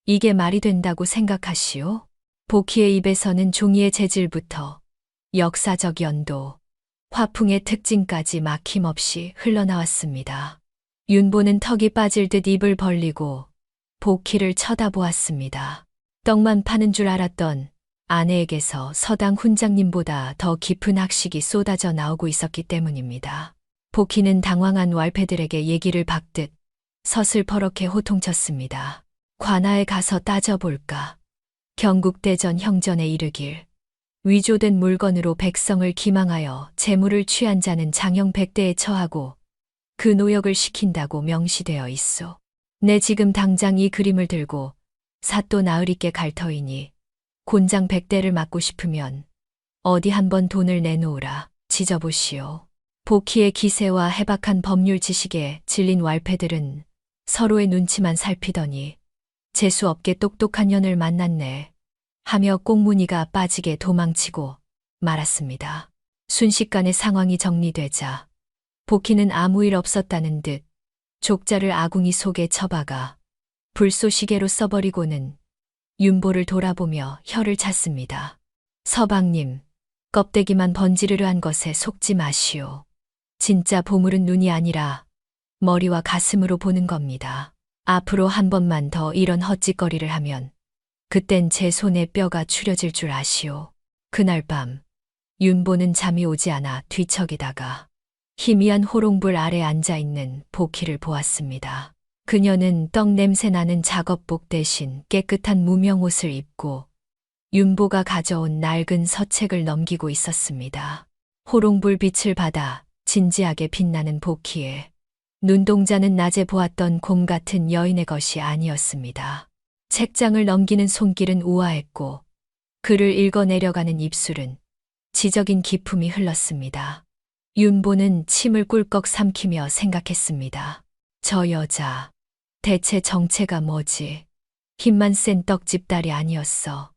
이게 말이 된다고 생각하시오? 복희의 입에서는 종이의 재질부터 역사적 연도, 화풍의 특징까지 막힘없이 흘러나왔습니다. 윤보는 턱이 빠질 듯 입을 벌리고 복희를 쳐다보았습니다. 떡만 파는 줄 알았던 아내에게서 서당 훈장님보다 더 깊은 학식이 쏟아져 나오고 있었기 때문입니다. 복희는 당황한 왈패들에게 얘기를 박듯 서슬퍼렇게 호통쳤습니다. 관아에 가서 따져볼까. 경국대전 형전에 이르길 위조된 물건으로 백성을 기망하여 재물을 취한 자는 장형 100대에 처하고 그 노역을 시킨다고 명시되어 있소. 내 지금 당장 이 그림을 들고 사또 나으리께 갈 터이니 곤장 100대를 맞고 싶으면 어디 한번 돈을 내놓으라. 지져보시오. 복희의 기세와 해박한 법률 지식에 질린 왈패들은 서로의 눈치만 살피더니 재수없게 똑똑한 년을 만났네 하며 꽁무니가 빠지게 도망치고 말았습니다. 순식간에 상황이 정리되자 복희는 아무 일 없었다는 듯 족자를 아궁이 속에 처박아 불쏘시개로 써버리고는 윤보를 돌아보며 혀를 찼습니다. 서방님, 껍데기만 번지르르한 것에 속지 마시오. 진짜 보물은 눈이 아니라 머리와 가슴으로 보는 겁니다. 앞으로 한 번만 더 이런 헛짓거리를 하면 그땐 제 손에 뼈가 추려질 줄 아시오. 그날 밤 윤보는 잠이 오지 않아 뒤척이다가 희미한 호롱불 아래 앉아있는 복희를 보았습니다. 그녀는 떡 냄새 나는 작업복 대신 깨끗한 무명옷을 입고 윤보가 가져온 낡은 서책을 넘기고 있었습니다. 호롱불 빛을 받아 진지하게 빛나는 복희의 눈동자는 낮에 보았던 곰 같은 여인의 것이 아니었습니다. 책장을 넘기는 손길은 우아했고 글을 읽어내려가는 입술은 지적인 기품이 흘렀습니다. 윤보는 침을 꿀꺽 삼키며 생각했습니다. 저 여자, 대체 정체가 뭐지? 힘만 센 떡집딸이 아니었어.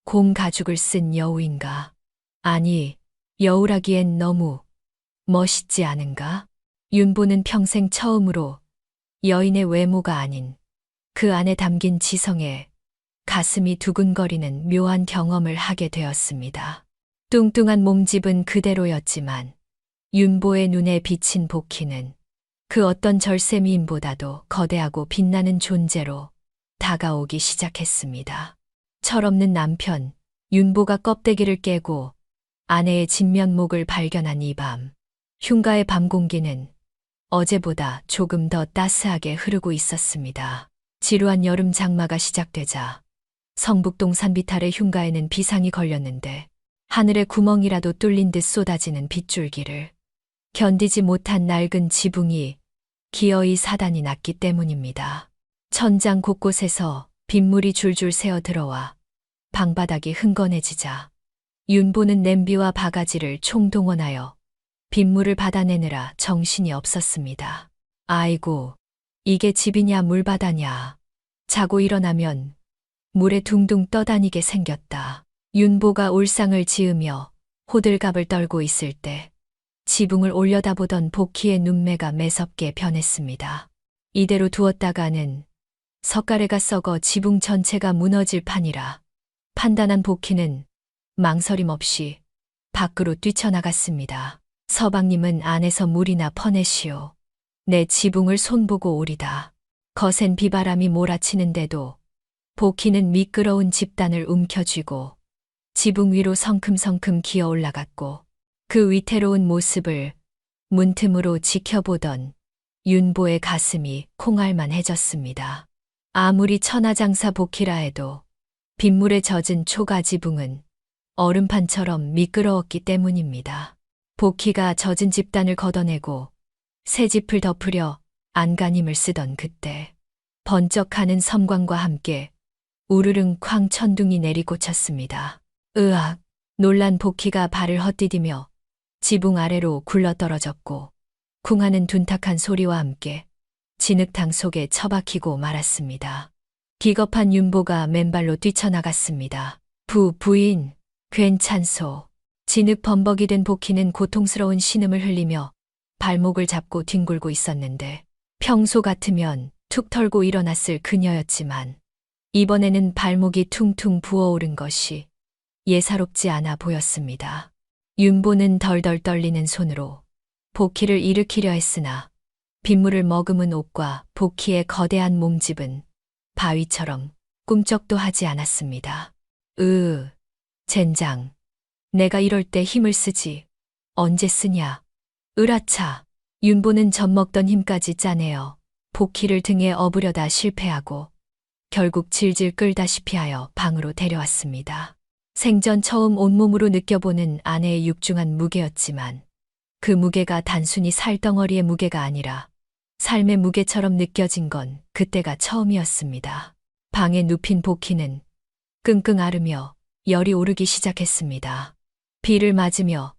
곰 가죽을 쓴 여우인가? 아니, 여우라기엔 너무 멋있지 않은가? 윤보는 평생 처음으로 여인의 외모가 아닌 그 안에 담긴 지성에 가슴이 두근거리는 묘한 경험을 하게 되었습니다. 뚱뚱한 몸집은 그대로였지만 윤보의 눈에 비친 복희는 그 어떤 절세미인보다도 거대하고 빛나는 존재로 다가오기 시작했습니다. 철없는 남편, 윤보가 껍데기를 깨고 아내의 진면목을 발견한 이 밤, 흉가의 밤 공기는 어제보다 조금 더 따스하게 흐르고 있었습니다. 지루한 여름 장마가 시작되자 성북동 산비탈의 흉가에는 비상이 걸렸는데 하늘의 구멍이라도 뚫린 듯 쏟아지는 빗줄기를 견디지 못한 낡은 지붕이 기어이 사단이 났기 때문입니다. 천장 곳곳에서 빗물이 줄줄 새어 들어와 방바닥이 흥건해지자 윤보는 냄비와 바가지를 총동원하여 빗물을 받아내느라 정신이 없었습니다. 아이고, 이게 집이냐 물바다냐. 자고 일어나면 물에 둥둥 떠다니게 생겼다. 윤보가 울상을 지으며 호들갑을 떨고 있을 때 지붕을 올려다보던 복희의 눈매가 매섭게 변했습니다. 이대로 두었다가는 석가래가 썩어 지붕 전체가 무너질 판이라 판단한 복희는 망설임 없이 밖으로 뛰쳐나갔습니다. 서방님은 안에서 물이나 퍼내시오. 내 지붕을 손보고 오리다. 거센 비바람이 몰아치는데도 복희는 미끄러운 집단을 움켜쥐고 지붕 위로 성큼성큼 기어 올라갔고 그 위태로운 모습을 문틈으로 지켜보던 윤보의 가슴이 콩알만해졌습니다. 아무리 천하장사 복희라 해도 빗물에 젖은 초가 지붕은 얼음판처럼 미끄러웠기 때문입니다. 복희가 젖은 집단을 걷어내고 새 짚을 덮으려 안간힘을 쓰던 그때 번쩍하는 섬광과 함께 우르릉 쾅 천둥이 내리꽂혔습니다. 으악! 놀란 복희가 발을 헛디디며 지붕 아래로 굴러떨어졌고 쿵하는 둔탁한 소리와 함께 진흙탕 속에 처박히고 말았습니다. 기겁한 윤보가 맨발로 뛰쳐나갔습니다. 부인, 괜찮소. 진흙 범벅이 된 복희는 고통스러운 신음을 흘리며 발목을 잡고 뒹굴고 있었는데 평소 같으면 툭 털고 일어났을 그녀였지만 이번에는 발목이 퉁퉁 부어오른 것이 예사롭지 않아 보였습니다. 윤보는 덜덜 떨리는 손으로 복희를 일으키려 했으나 빗물을 머금은 옷과 복희의 거대한 몸집은 바위처럼 꿈쩍도 하지 않았습니다. 젠장. 내가 이럴 때 힘을 쓰지. 언제 쓰냐. 으라차. 윤보는 젖먹던 힘까지 짜내어 복희를 등에 업으려다 실패하고 결국 질질 끌다시피 하여 방으로 데려왔습니다. 생전 처음 온몸으로 느껴보는 아내의 육중한 무게였지만 그 무게가 단순히 살덩어리의 무게가 아니라 삶의 무게처럼 느껴진 건 그때가 처음이었습니다. 방에 눕힌 복희는 끙끙 앓으며 열이 오르기 시작했습니다. 비를 맞으며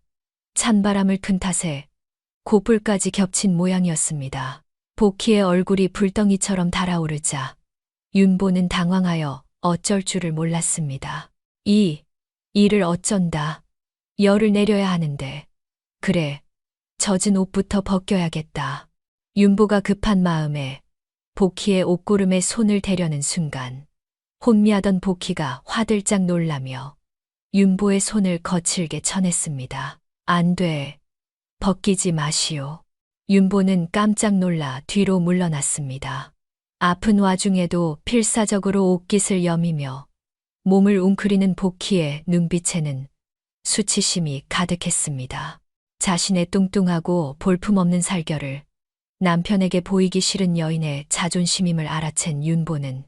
찬바람을 큰 탓에 고불까지 겹친 모양이었습니다. 복희의 얼굴이 불덩이처럼 달아오르자 윤보는 당황하여 어쩔 줄을 몰랐습니다. 이를 어쩐다. 열을 내려야 하는데. 그래, 젖은 옷부터 벗겨야겠다. 윤보가 급한 마음에 복희의 옷고름에 손을 대려는 순간 혼미하던 복희가 화들짝 놀라며 윤보의 손을 거칠게 쳐냈습니다. 안 돼. 벗기지 마시오. 윤보는 깜짝 놀라 뒤로 물러났습니다. 아픈 와중에도 필사적으로 옷깃을 여미며 몸을 웅크리는 복희의 눈빛에는 수치심이 가득했습니다. 자신의 뚱뚱하고 볼품없는 살결을 남편에게 보이기 싫은 여인의 자존심임을 알아챈 윤보는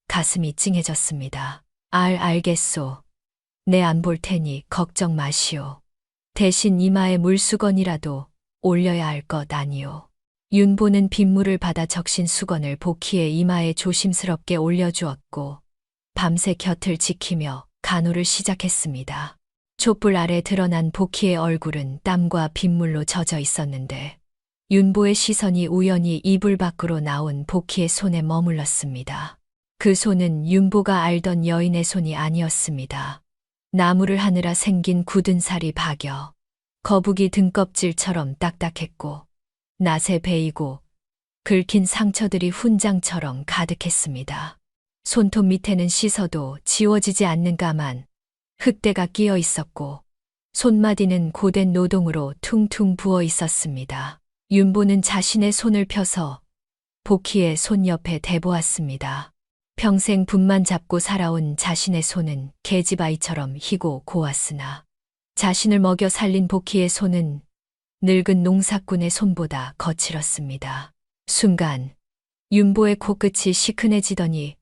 가슴이 찡해졌습니다. 알겠소. 내 안 볼 테니 걱정 마시오. 대신 이마에 물수건이라도 올려야 할 것 아니오. 윤보는 빗물을 받아 적신 수건을 복희의 이마에 조심스럽게 올려주었고 밤새 곁을 지키며 간호를 시작했습니다. 촛불 아래 드러난 복희의 얼굴은 땀과 빗물로 젖어 있었는데 윤보의 시선이 우연히 이불 밖으로 나온 복희의 손에 머물렀습니다. 그 손은 윤보가 알던 여인의 손이 아니었습니다. 나무를 하느라 생긴 굳은 살이 박여 거북이 등껍질처럼 딱딱했고 낫에 베이고 긁힌 상처들이 훈장처럼 가득했습니다. 손톱 밑에는 씻어도 지워지지 않는 까만 흙대가 끼어 있었고 손마디는 고된 노동으로 퉁퉁 부어 있었습니다. 윤보는 자신의 손을 펴서 복희의 손 옆에 대보았습니다. 평생 붓만 잡고 살아온 자신의 손은 계집아이처럼 희고 고왔으나 자신을 먹여 살린 복희의 손은 늙은 농사꾼의 손보다 거칠었습니다. 순간 윤보의 코끝이 시큰해지더니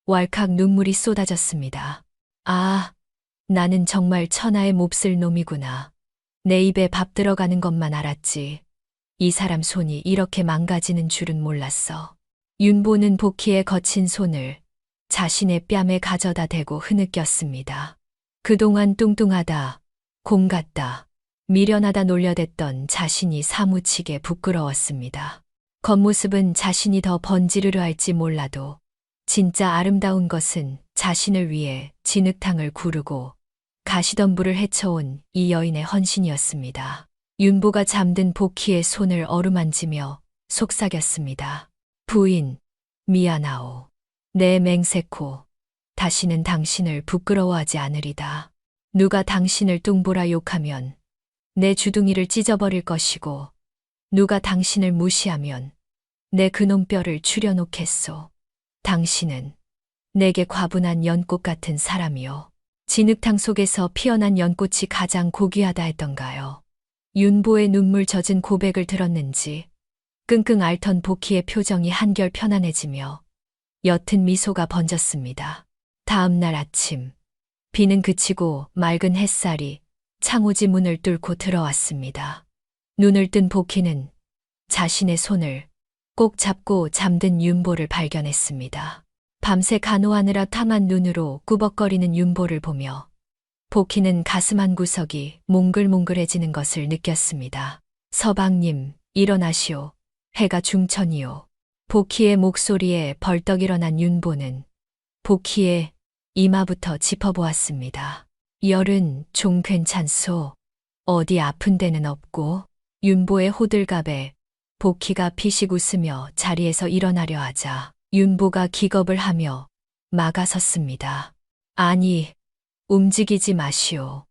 왈칵 눈물이 쏟아졌습니다. 아, 나는 정말 천하의 몹쓸 놈이구나. 내 입에 밥 들어가는 것만 알았지. 이 사람 손이 이렇게 망가지는 줄은 몰랐어. 윤보는 복희의 거친 손을 자신의 뺨에 가져다 대고 흐느꼈습니다. 그동안 뚱뚱하다, 곰 같다, 미련하다 놀려댔던 자신이 사무치게 부끄러웠습니다. 겉모습은 자신이 더 번지르르 할지 몰라도 진짜 아름다운 것은 자신을 위해 진흙탕을 구르고 가시덤불을 헤쳐온 이 여인의 헌신이었습니다. 윤보가 잠든 복희의 손을 어루만지며 속삭였습니다. 부인, 미안하오. 내 맹세코, 다시는 당신을 부끄러워하지 않으리다. 누가 당신을 뚱보라 욕하면 내 주둥이를 찢어버릴 것이고 누가 당신을 무시하면 내 그놈 뼈를 추려놓겠소. 당신은 내게 과분한 연꽃 같은 사람이요. 진흙탕 속에서 피어난 연꽃이 가장 고귀하다 했던가요. 윤보의 눈물 젖은 고백을 들었는지 끙끙 앓던 복희의 표정이 한결 편안해지며 옅은 미소가 번졌습니다. 다음 날 아침, 비는 그치고 맑은 햇살이 창호지 문을 뚫고 들어왔습니다. 눈을 뜬 복희는 자신의 손을 꼭 잡고 잠든 윤보를 발견했습니다. 밤새 간호하느라 탐한 눈으로 꾸벅거리는 윤보를 보며 복희는 가슴 한 구석이 몽글몽글해지는 것을 느꼈습니다. 서방님, 일어나시오. 해가 중천이오. 복희의 목소리에 벌떡 일어난 윤보는 복희의 이마부터 짚어보았습니다. 열은 좀 괜찮소. 어디 아픈 데는 없고. 윤보의 호들갑에 복희가 피식 웃으며 자리에서 일어나려 하자 윤보가 기겁을 하며 막아섰습니다. 아니, 움직이지 마시오.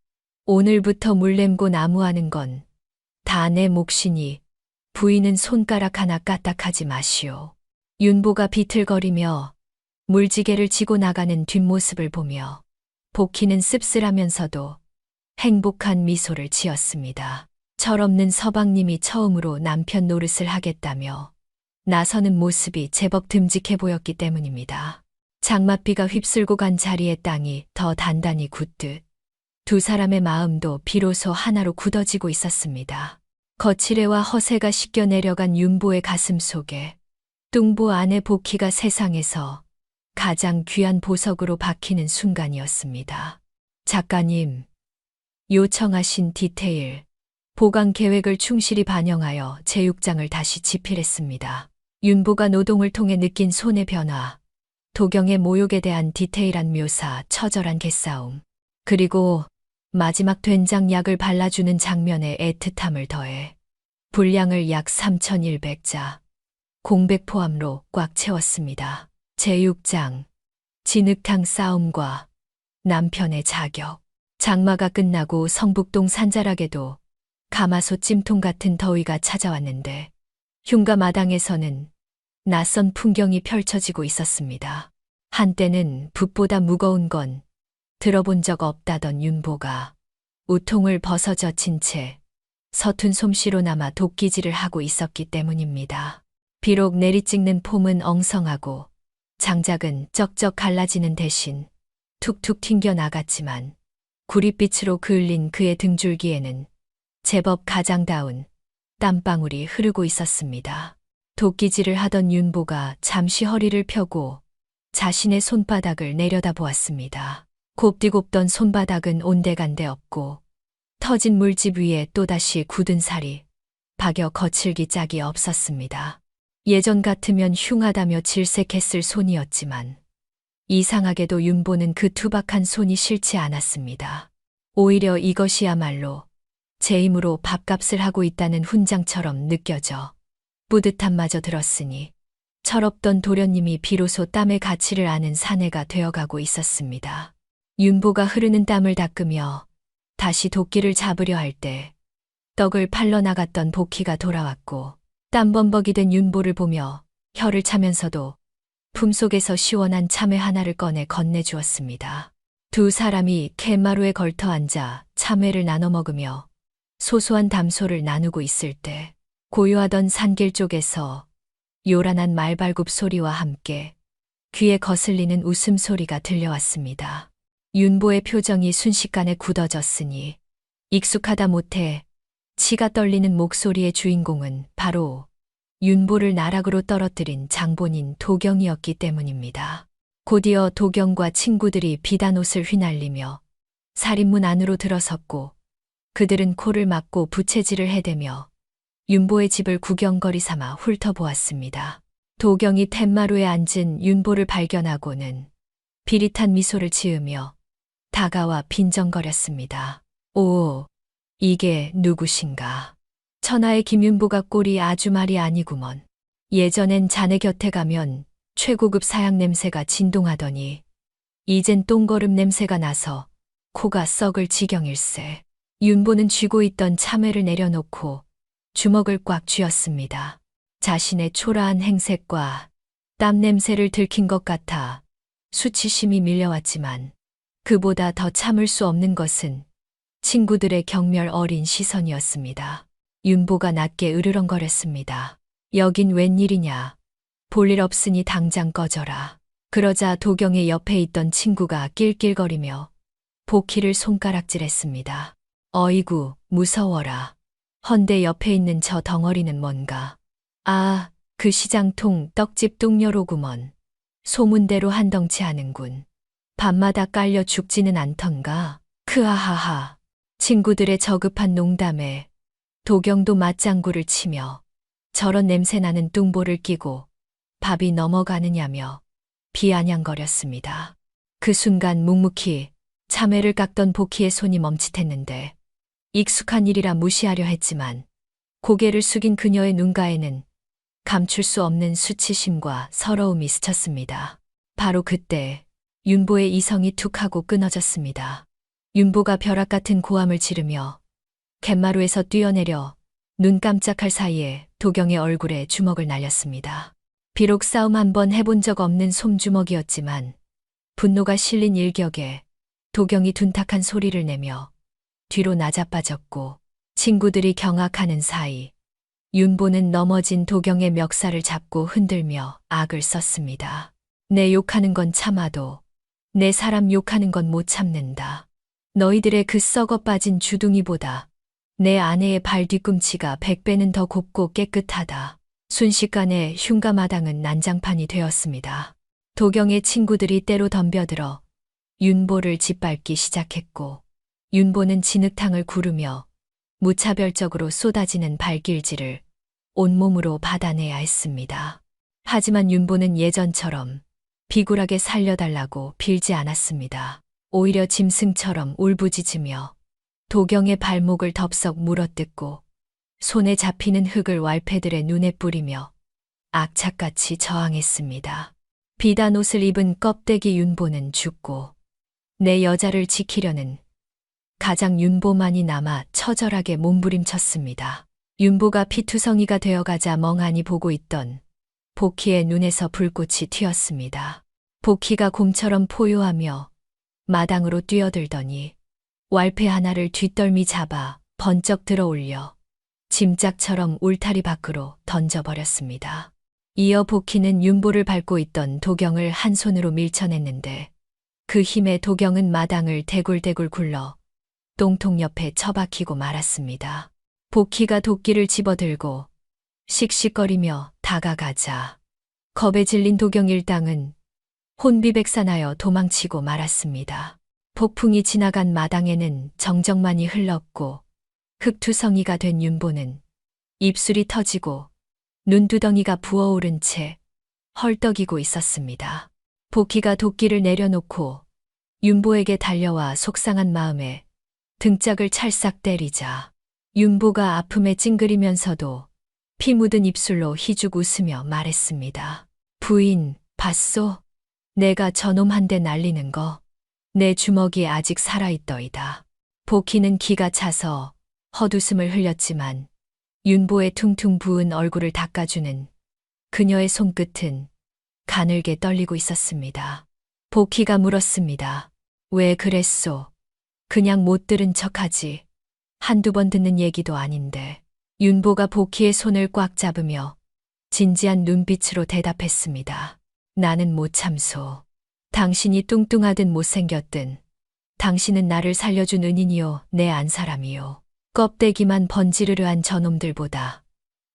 오늘부터 물냄고 나무하는 건 다 내 몫이니 부인은 손가락 하나 까딱하지 마시오. 윤보가 비틀거리며 물지개를 지고 나가는 뒷모습을 보며 복희는 씁쓸하면서도 행복한 미소를 지었습니다. 철없는 서방님이 처음으로 남편 노릇을 하겠다며 나서는 모습이 제법 듬직해 보였기 때문입니다. 장맛비가 휩쓸고 간 자리의 땅이 더 단단히 굳듯 두 사람의 마음도 비로소 하나로 굳어지고 있었습니다. 거칠애와 허세가 씻겨 내려간 윤보의 가슴 속에 뚱보 아내 복희가 세상에서 가장 귀한 보석으로 박히는 순간이었습니다. 작가님, 요청하신 디테일, 보강 계획을 충실히 반영하여 제6장을 다시 집필했습니다. 윤보가 노동을 통해 느낀 손의 변화, 도경의 모욕에 대한 디테일한 묘사, 처절한 개싸움, 그리고 마지막 된장약을 발라주는 장면에 애틋함을 더해 분량을 약 3,100자, 공백 포함로 꽉 채웠습니다. 제6장, 진흙탕 싸움과 남편의 자격. 장마가 끝나고 성북동 산자락에도 가마솥 찜통 같은 더위가 찾아왔는데 흉가 마당에서는 낯선 풍경이 펼쳐지고 있었습니다. 한때는 붓보다 무거운 건 들어본 적 없다던 윤보가 우통을 벗어 젖힌 채 서툰 솜씨로 남아 도끼질을 하고 있었기 때문입니다. 비록 내리찍는 폼은 엉성하고 장작은 쩍쩍 갈라지는 대신 툭툭 튕겨 나갔지만 구릿빛으로 그을린 그의 등줄기에는 제법 가장다운 땀방울이 흐르고 있었습니다. 도끼질을 하던 윤보가 잠시 허리를 펴고 자신의 손바닥을 내려다보았습니다. 곱디곱던 손바닥은 온데간데 없고 터진 물집 위에 또다시 굳은 살이 박여 거칠기 짝이 없었습니다. 예전 같으면 흉하다며 질색했을 손이었지만 이상하게도 윤보는 그 투박한 손이 싫지 않았습니다. 오히려 이것이야말로 제 힘으로 밥값을 하고 있다는 훈장처럼 느껴져 뿌듯함마저 들었으니 철없던 도련님이 비로소 땀의 가치를 아는 사내가 되어가고 있었습니다. 윤보가 흐르는 땀을 닦으며 다시 도끼를 잡으려 할 때 떡을 팔러 나갔던 복희가 돌아왔고 땀범벅이 된 윤보를 보며 혀를 차면서도 품속에서 시원한 참외 하나를 꺼내 건네주었습니다. 두 사람이 팻마루에 걸터 앉아 참외를 나눠 먹으며 소소한 담소를 나누고 있을 때 고요하던 산길 쪽에서 요란한 말발굽 소리와 함께 귀에 거슬리는 웃음소리가 들려왔습니다. 윤보의 표정이 순식간에 굳어졌으니 익숙하다 못해 치가 떨리는 목소리의 주인공은 바로 윤보를 나락으로 떨어뜨린 장본인 도경이었기 때문입니다. 곧이어 도경과 친구들이 비단 옷을 휘날리며 살인문 안으로 들어섰고 그들은 코를 막고 부채질을 해대며 윤보의 집을 구경거리 삼아 훑어보았습니다. 도경이 툇마루에 앉은 윤보를 발견하고는 비릿한 미소를 지으며 다가와 빈정거렸습니다. 오, 이게 누구신가? 천하의 김윤보가 꼴이 아주 말이 아니구먼. 예전엔 자네 곁에 가면 최고급 사약 냄새가 진동하더니 이젠 똥거름 냄새가 나서 코가 썩을 지경일세. 윤보는 쥐고 있던 참외를 내려놓고 주먹을 꽉 쥐었습니다. 자신의 초라한 행색과 땀 냄새를 들킨 것 같아 수치심이 밀려왔지만 그보다 더 참을 수 없는 것은 친구들의 경멸 어린 시선이었습니다. 윤보가 낮게 으르렁거렸습니다. 여긴 웬일이냐. 볼일 없으니 당장 꺼져라. 그러자 도경의 옆에 있던 친구가 낄낄거리며 복희를 손가락질했습니다. 어이구, 무서워라. 헌데 옆에 있는 저 덩어리는 뭔가. 아, 그 시장통 떡집 뚱녀로구먼. 소문대로 한 덩치 하는군. 밤마다 깔려 죽지는 않던가. 크하하하. 친구들의 저급한 농담에 도경도 맞장구를 치며 저런 냄새나는 뚱보를 끼고 밥이 넘어가느냐며 비아냥거렸습니다. 그 순간 묵묵히 참외를 깎던 복희의 손이 멈칫했는데 익숙한 일이라 무시하려 했지만 고개를 숙인 그녀의 눈가에는 감출 수 없는 수치심과 서러움이 스쳤습니다. 바로 그때 윤보의 이성이 툭 하고 끊어졌습니다. 윤보가 벼락 같은 고함을 지르며 갯마루에서 뛰어내려 눈 깜짝할 사이에 도경의 얼굴에 주먹을 날렸습니다. 비록 싸움 한번 해본 적 없는 솜주먹이었지만 분노가 실린 일격에 도경이 둔탁한 소리를 내며 뒤로 나자빠졌고 친구들이 경악하는 사이 윤보는 넘어진 도경의 멱살을 잡고 흔들며 악을 썼습니다. 내 욕하는 건 참아도 내 사람 욕하는 건 못 참는다. 너희들의 그 썩어 빠진 주둥이보다 내 아내의 발 뒤꿈치가 100배는 더 곱고 깨끗하다. 순식간에 흉가마당은 난장판이 되었습니다. 도경의 친구들이 때로 덤벼들어 윤보를 짓밟기 시작했고 윤보는 진흙탕을 구르며 무차별적으로 쏟아지는 발길질을 온몸으로 받아내야 했습니다. 하지만 윤보는 예전처럼 비굴하게 살려달라고 빌지 않았습니다. 오히려 짐승처럼 울부짖으며 도경의 발목을 덥석 물어뜯고 손에 잡히는 흙을 왈패들의 눈에 뿌리며 악착같이 저항했습니다. 비단 옷을 입은 껍데기 윤보는 죽고 내 여자를 지키려는 가장 윤보만이 남아 처절하게 몸부림쳤습니다. 윤보가 피투성이가 되어가자 멍하니 보고 있던 복희의 눈에서 불꽃이 튀었습니다. 복희가 곰처럼 포효하며 마당으로 뛰어들더니 왈패 하나를 뒷덜미 잡아 번쩍 들어올려 짐짝처럼 울타리 밖으로 던져버렸습니다. 이어 복희는 윤보를 밟고 있던 도경을 한 손으로 밀쳐냈는데 그 힘에 도경은 마당을 대굴대굴 굴러 똥통 옆에 처박히고 말았습니다. 복희가 도끼를 집어들고 씩씩거리며 다가가자 겁에 질린 도경 일당은 혼비백산하여 도망치고 말았습니다. 폭풍이 지나간 마당에는 정적만이 흘렀고 흙투성이가 된 윤보는 입술이 터지고 눈두덩이가 부어오른 채 헐떡이고 있었습니다. 복희가 도끼를 내려놓고 윤보에게 달려와 속상한 마음에 등짝을 찰싹 때리자 윤보가 아픔에 찡그리면서도 피 묻은 입술로 희죽 웃으며 말했습니다. 부인, 봤소? 내가 저놈 한 대 날리는 거. 내 주먹이 아직 살아있더이다. 복희는 기가 차서 헛웃음을 흘렸지만 윤보의 퉁퉁 부은 얼굴을 닦아주는 그녀의 손끝은 가늘게 떨리고 있었습니다. 복희가 물었습니다. 왜 그랬소? 그냥 못 들은 척하지. 한두 번 듣는 얘기도 아닌데. 윤보가 복희의 손을 꽉 잡으며 진지한 눈빛으로 대답했습니다. 나는 못 참소. 당신이 뚱뚱하든 못생겼든 당신은 나를 살려준 은인이요 내 안사람이요. 껍데기만 번지르르한 저놈들보다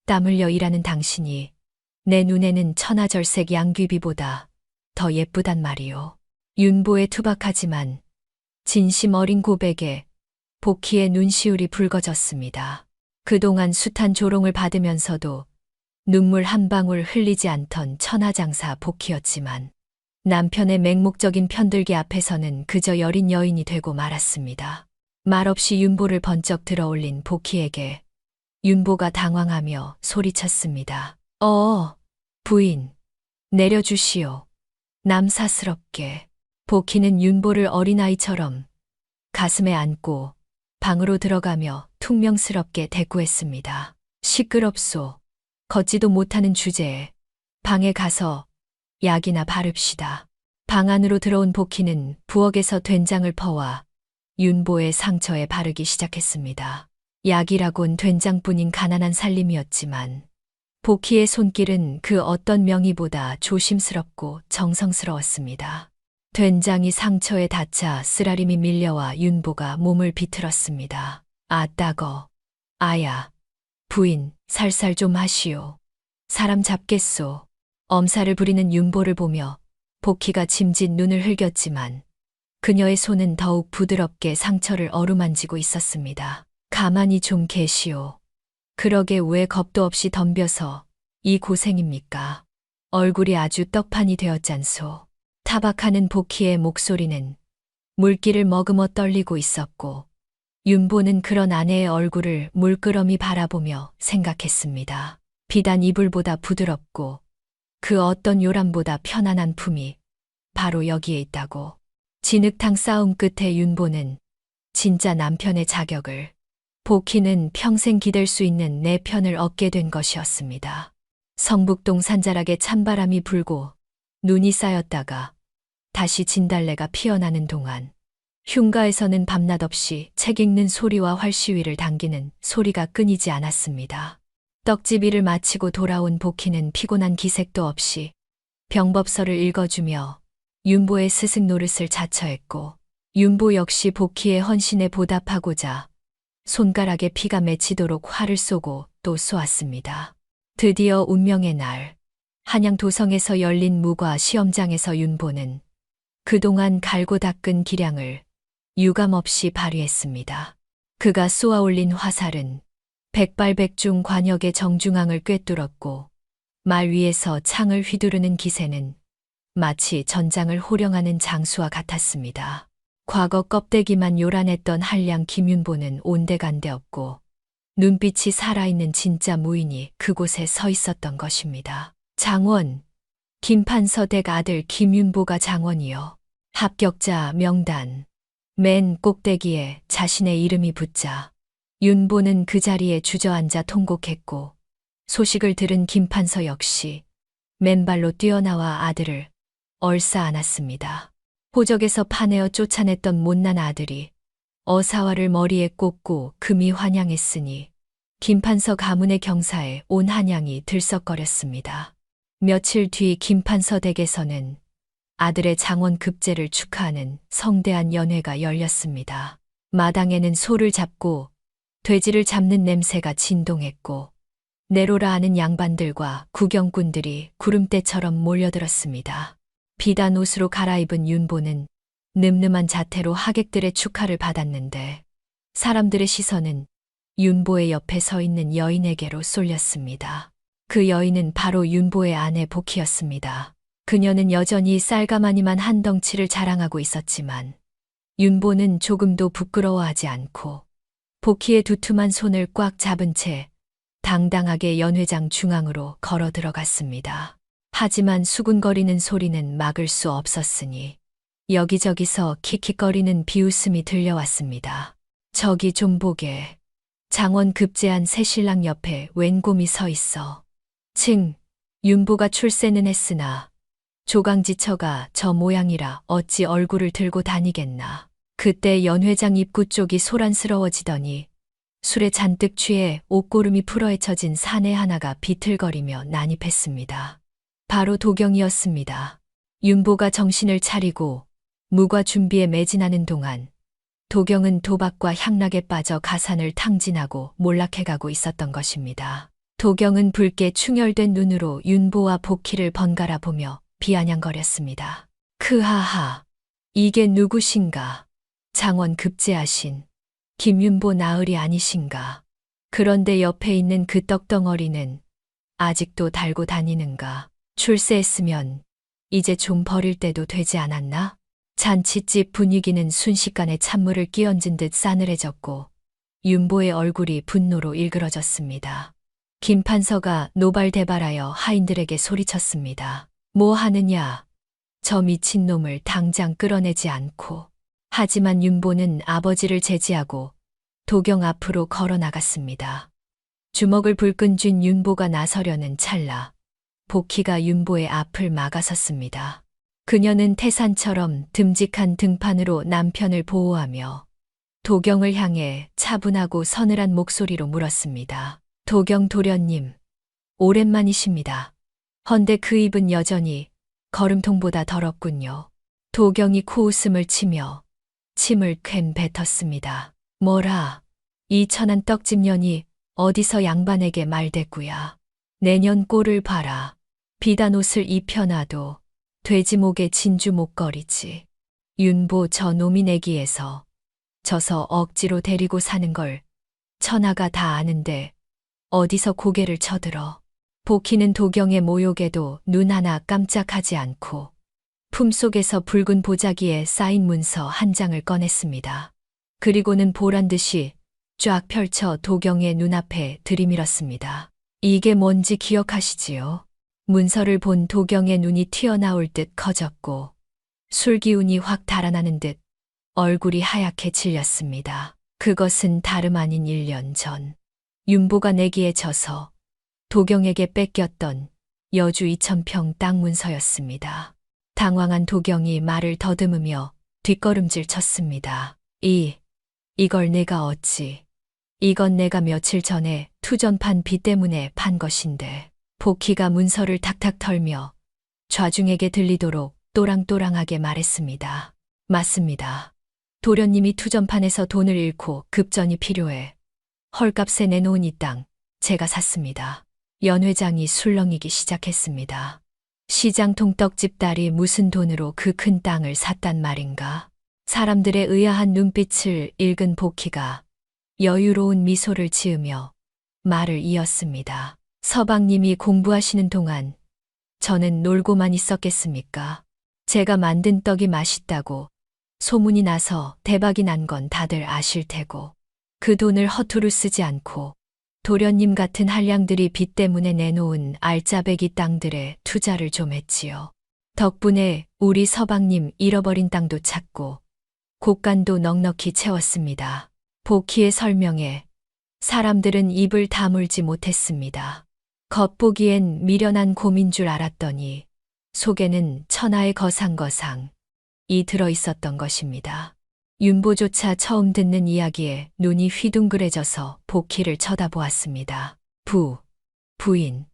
땀 흘려 일하는 당신이 내 눈에는 천하절색 양귀비보다 더 예쁘단 말이요. 윤보의 투박하지만 진심 어린 고백에 복희의 눈시울이 붉어졌습니다. 그동안 숱한 조롱을 받으면서도 눈물 한 방울 흘리지 않던 천하장사 복희였지만 남편의 맹목적인 편들기 앞에서는 그저 여린 여인이 되고 말았습니다. 말없이 윤보를 번쩍 들어올린 복희에게 윤보가 당황하며 소리쳤습니다. 부인, 내려주시오. 남사스럽게. 복희는 윤보를 어린아이처럼 가슴에 안고 방으로 들어가며 퉁명스럽게 대꾸했습니다. 시끄럽소. 걷지도 못하는 주제에 방에 가서 약이나 바릅시다. 방 안으로 들어온 복희는 부엌에서 된장을 퍼와 윤보의 상처에 바르기 시작했습니다. 약이라곤 된장뿐인 가난한 살림이었지만 복희의 손길은 그 어떤 명의보다 조심스럽고 정성스러웠습니다. 된장이 상처에 닿자 쓰라림이 밀려와 윤보가 몸을 비틀었습니다. 아 따거. 아야. 부인, 살살 좀 하시오. 사람 잡겠소. 엄살을 부리는 윤보를 보며 복희가 짐짓 눈을 흘겼지만 그녀의 손은 더욱 부드럽게 상처를 어루만지고 있었습니다. 가만히 좀 계시오. 그러게 왜 겁도 없이 덤벼서 이 고생입니까? 얼굴이 아주 떡판이 되었잖소. 타박하는 복희의 목소리는 물기를 머금어 떨리고 있었고 윤보는 그런 아내의 얼굴을 물끄러미 바라보며 생각했습니다. 비단 이불보다 부드럽고 그 어떤 요람보다 편안한 품이 바로 여기에 있다고. 진흙탕 싸움 끝에 윤보는 진짜 남편의 자격을, 복희는 평생 기댈 수 있는 내 편을 얻게 된 것이었습니다. 성북동 산자락에 찬바람이 불고 눈이 쌓였다가 다시 진달래가 피어나는 동안 흉가에서는 밤낮 없이 책 읽는 소리와 활시위를 당기는 소리가 끊이지 않았습니다. 떡집일을 마치고 돌아온 복희는 피곤한 기색도 없이 병법서를 읽어주며 윤보의 스승 노릇을 자처했고 윤보 역시 복희의 헌신에 보답하고자 손가락에 피가 맺히도록 활을 쏘고 또 쏘았습니다. 드디어 운명의 날, 한양 도성에서 열린 무과 시험장에서 윤보는 그동안 갈고 닦은 기량을 유감없이 발휘했습니다. 그가 쏘아올린 화살은 백발백중 관역의 정중앙을 꿰뚫었고 말 위에서 창을 휘두르는 기세는 마치 전장을 호령하는 장수와 같았습니다. 과거 껍데기만 요란했던 한량 김윤보는 온데간데 없고 눈빛이 살아있는 진짜 무인이 그곳에 서 있었던 것입니다. 장원, 김판서 댁 아들 김윤보가 장원이요. 합격자 명단. 맨 꼭대기에 자신의 이름이 붙자 윤보는 그 자리에 주저앉아 통곡했고 소식을 들은 김판서 역시 맨발로 뛰어나와 아들을 얼싸 안았습니다. 호적에서 파내어 쫓아냈던 못난 아들이 어사화를 머리에 꽂고 금이 환영했으니 김판서 가문의 경사에 온 한양이 들썩거렸습니다. 며칠 뒤 김판서 댁에서는 아들의 장원 급제를 축하하는 성대한 연회가 열렸습니다. 마당에는 소를 잡고 돼지를 잡는 냄새가 진동했고 내로라 하는 양반들과 구경꾼들이 구름대처럼 몰려들었습니다. 비단 옷으로 갈아입은 윤보는 늠름한 자태로 하객들의 축하를 받았는데 사람들의 시선은 윤보의 옆에 서 있는 여인에게로 쏠렸습니다. 그 여인은 바로 윤보의 아내 복희였습니다. 그녀는 여전히 쌀가마니만 한 덩치를 자랑하고 있었지만 윤보는 조금도 부끄러워하지 않고 복희의 두툼한 손을 꽉 잡은 채 당당하게 연회장 중앙으로 걸어 들어갔습니다. 하지만 수군거리는 소리는 막을 수 없었으니 여기저기서 킥킥거리는 비웃음이 들려왔습니다. 저기 좀 보게. 장원 급제한 새신랑 옆에 웬 곰이 서 있어. 칭, 윤보가 출세는 했으나 조강지처가 저 모양이라 어찌 얼굴을 들고 다니겠나. 그때 연회장 입구 쪽이 소란스러워지더니 술에 잔뜩 취해 옷고름이 풀어헤쳐진 사내 하나가 비틀거리며 난입했습니다. 바로 도경이었습니다. 윤보가 정신을 차리고 무과 준비에 매진하는 동안 도경은 도박과 향락에 빠져 가산을 탕진하고 몰락해가고 있었던 것입니다. 도경은 붉게 충혈된 눈으로 윤보와 복희를 번갈아 보며 비아냥거렸습니다. 크하하, 이게 누구신가? 장원 급제하신 김윤보 나으리 아니신가? 그런데 옆에 있는 그 떡덩어리는 아직도 달고 다니는가? 출세했으면 이제 좀 버릴 때도 되지 않았나? 잔치집 분위기는 순식간에 찬물을 끼얹은 듯 싸늘해졌고 윤보의 얼굴이 분노로 일그러졌습니다. 김판서가 노발대발하여 하인들에게 소리쳤습니다. 뭐 하느냐? 저 미친놈을 당장 끌어내지 않고. 하지만 윤보는 아버지를 제지하고 도경 앞으로 걸어 나갔습니다. 주먹을 불끈 쥔 윤보가 나서려는 찰나 복희가 윤보의 앞을 막아섰습니다. 그녀는 태산처럼 듬직한 등판으로 남편을 보호하며 도경을 향해 차분하고 서늘한 목소리로 물었습니다. 도경 도련님, 오랜만이십니다. 헌데 그 입은 여전히 거름통보다 더럽군요. 도경이 코웃음을 치며 침을 퀹 뱉었습니다. 뭐라, 이 천한 떡집년이 어디서 양반에게 말대꾸야. 내년 꼴을 봐라. 비단 옷을 입혀놔도 돼지목에 진주 목걸이지. 윤보 저 놈이 내기에서 져서 억지로 데리고 사는 걸 천하가 다 아는데 어디서 고개를 쳐들어. 복희는 도경의 모욕에도 눈 하나 깜짝하지 않고 품속에서 붉은 보자기에 쌓인 문서 한 장을 꺼냈습니다. 그리고는 보란듯이 쫙 펼쳐 도경의 눈앞에 들이밀었습니다. 이게 뭔지 기억하시지요? 문서를 본 도경의 눈이 튀어나올 듯 커졌고 술기운이 확 달아나는 듯 얼굴이 하얗게 질렸습니다. 그것은 다름 아닌 1년 전 윤보가 내기에 져서 도경에게 뺏겼던 여주 2000평 땅 문서였습니다. 당황한 도경이 말을 더듬으며 뒷걸음질 쳤습니다. 이걸 내가 어찌. 이건 내가 며칠 전에 투전판 비 때문에 판 것인데. 복희가 문서를 탁탁 털며 좌중에게 들리도록 또랑또랑하게 말했습니다. 맞습니다. 도련님이 투전판에서 돈을 잃고 급전이 필요해 헐값에 내놓은 이 땅 제가 샀습니다. 연 회장이 술렁이기 시작했습니다. 시장 통떡집 딸이 무슨 돈으로 그 큰 땅을 샀단 말인가? 사람들의 의아한 눈빛을 읽은 복희가 여유로운 미소를 지으며 말을 이었습니다. 서방님이 공부하시는 동안 저는 놀고만 있었겠습니까? 제가 만든 떡이 맛있다고 소문이 나서 대박이 난 건 다들 아실 테고 그 돈을 허투루 쓰지 않고 도련님 같은 한량들이 빚 때문에 내놓은 알짜배기 땅들에 투자를 좀 했지요. 덕분에 우리 서방님 잃어버린 땅도 찾고 곳간도 넉넉히 채웠습니다. 복희의 설명에 사람들은 입을 다물지 못했습니다. 겉보기엔 미련한 곰인 줄 알았더니 속에는 천하의 거상거상이 들어 있었던 것입니다. 윤보조차 처음 듣는 이야기에 눈이 휘둥그레져서 복희를 쳐다보았습니다. 부인.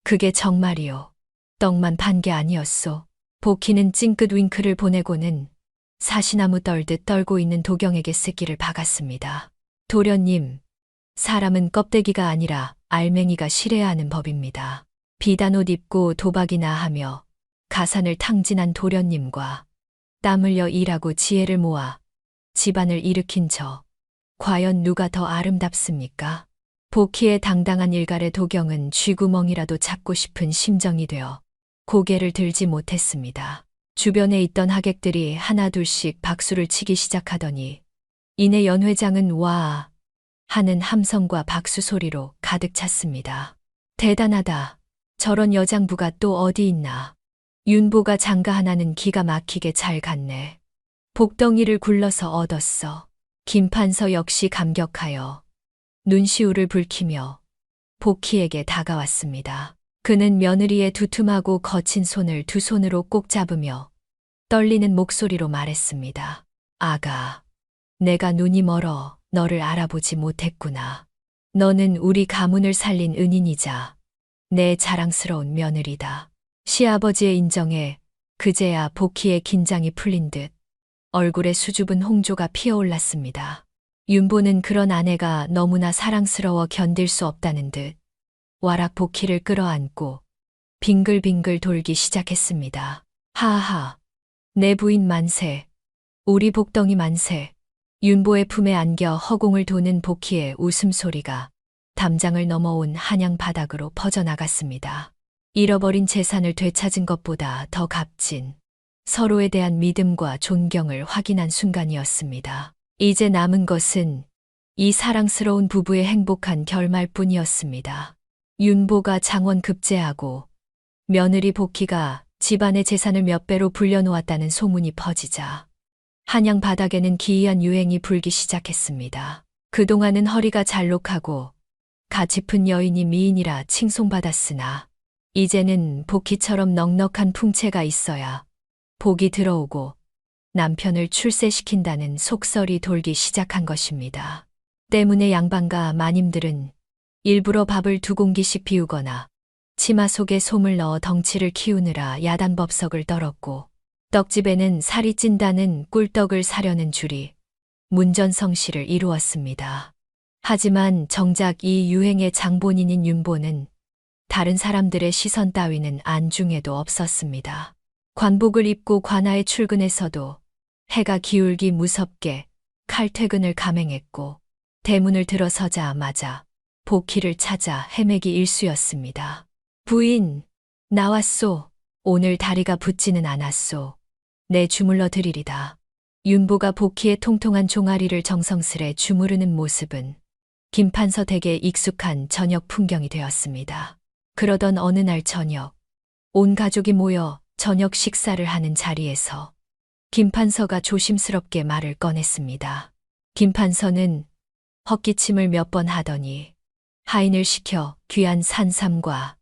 그게 정말이요. 떡만 판 게 아니었소. 복희는 찡긋 윙크를 보내고는 사시나무 떨듯 떨고 있는 도경에게 새끼를 박았습니다. 도련님, 사람은 껍데기가 아니라 알맹이가 실해야 하는 법입니다. 비단 옷 입고 도박이나 하며 가산을 탕진한 도련님과 땀 흘려 일하고 지혜를 모아 집안을 일으킨 저, 과연 누가 더 아름답습니까? 복희의 당당한 일갈에 도경은 쥐구멍이라도 잡고 싶은 심정이 되어 고개를 들지 못했습니다. 주변에 있던 하객들이 하나둘씩 박수를 치기 시작하더니 이내 연 회장은 와 하는 함성과 박수 소리로 가득 찼습니다. 대단하다. 저런 여장부가 또 어디 있나. 윤보가 장가 하나는 기가 막히게 잘 갔네. 복덩이를 굴러서 얻었어. 김판서 역시 감격하여 눈시울을 붉히며 복희에게 다가왔습니다. 그는 며느리의 두툼하고 거친 손을 두 손으로 꼭 잡으며 떨리는 목소리로 말했습니다. 아가, 내가 눈이 멀어 너를 알아보지 못했구나. 너는 우리 가문을 살린 은인이자 내 자랑스러운 며느리다. 시아버지의 인정에 그제야 복희의 긴장이 풀린 듯 얼굴에 수줍은 홍조가 피어올랐습니다. 윤보는 그런 아내가 너무나 사랑스러워 견딜 수 없다는 듯 와락 복희를 끌어안고 빙글빙글 돌기 시작했습니다. 하하, 내 부인 만세, 우리 복덩이 만세. 윤보의 품에 안겨 허공을 도는 복희의 웃음소리가 담장을 넘어온 한양 바닥으로 퍼져나갔습니다. 잃어버린 재산을 되찾은 것보다 더 값진 서로에 대한 믿음과 존경을 확인한 순간이었습니다. 이제 남은 것은 이 사랑스러운 부부의 행복한 결말뿐이었습니다. 윤보가 장원 급제하고 며느리 복희가 집안의 재산을 몇 배로 불려놓았다는 소문이 퍼지자 한양 바닥에는 기이한 유행이 불기 시작했습니다. 그동안은 허리가 잘록하고 가짚은 여인이 미인이라 칭송받았으나 이제는 복희처럼 넉넉한 풍채가 있어야 복이 들어오고 남편을 출세시킨다는 속설이 돌기 시작한 것입니다. 때문에 양반과 마님들은 일부러 밥을 두 공기씩 비우거나 치마 속에 솜을 넣어 덩치를 키우느라 야단법석을 떨었고 떡집에는 살이 찐다는 꿀떡을 사려는 줄이 문전성시를 이루었습니다. 하지만 정작 이 유행의 장본인인 윤보는 다른 사람들의 시선 따위는 안중에도 없었습니다. 관복을 입고 관아에 출근해서도 해가 기울기 무섭게 칼퇴근을 감행했고 대문을 들어서자마자 복희를 찾아 헤매기 일쑤였습니다. 부인, 나왔소. 오늘 다리가 붙지는 않았소. 내 주물러 드리리다. 윤보가 복희의 통통한 종아리를 정성스레 주무르는 모습은 김판서 댁에 익숙한 저녁 풍경이 되었습니다. 그러던 어느 날 저녁, 온 가족이 모여 저녁 식사를 하는 자리에서 김판서가 조심스럽게 말을 꺼냈습니다. 김판서는 헛기침을 몇 번 하더니 하인을 시켜 귀한 산삼과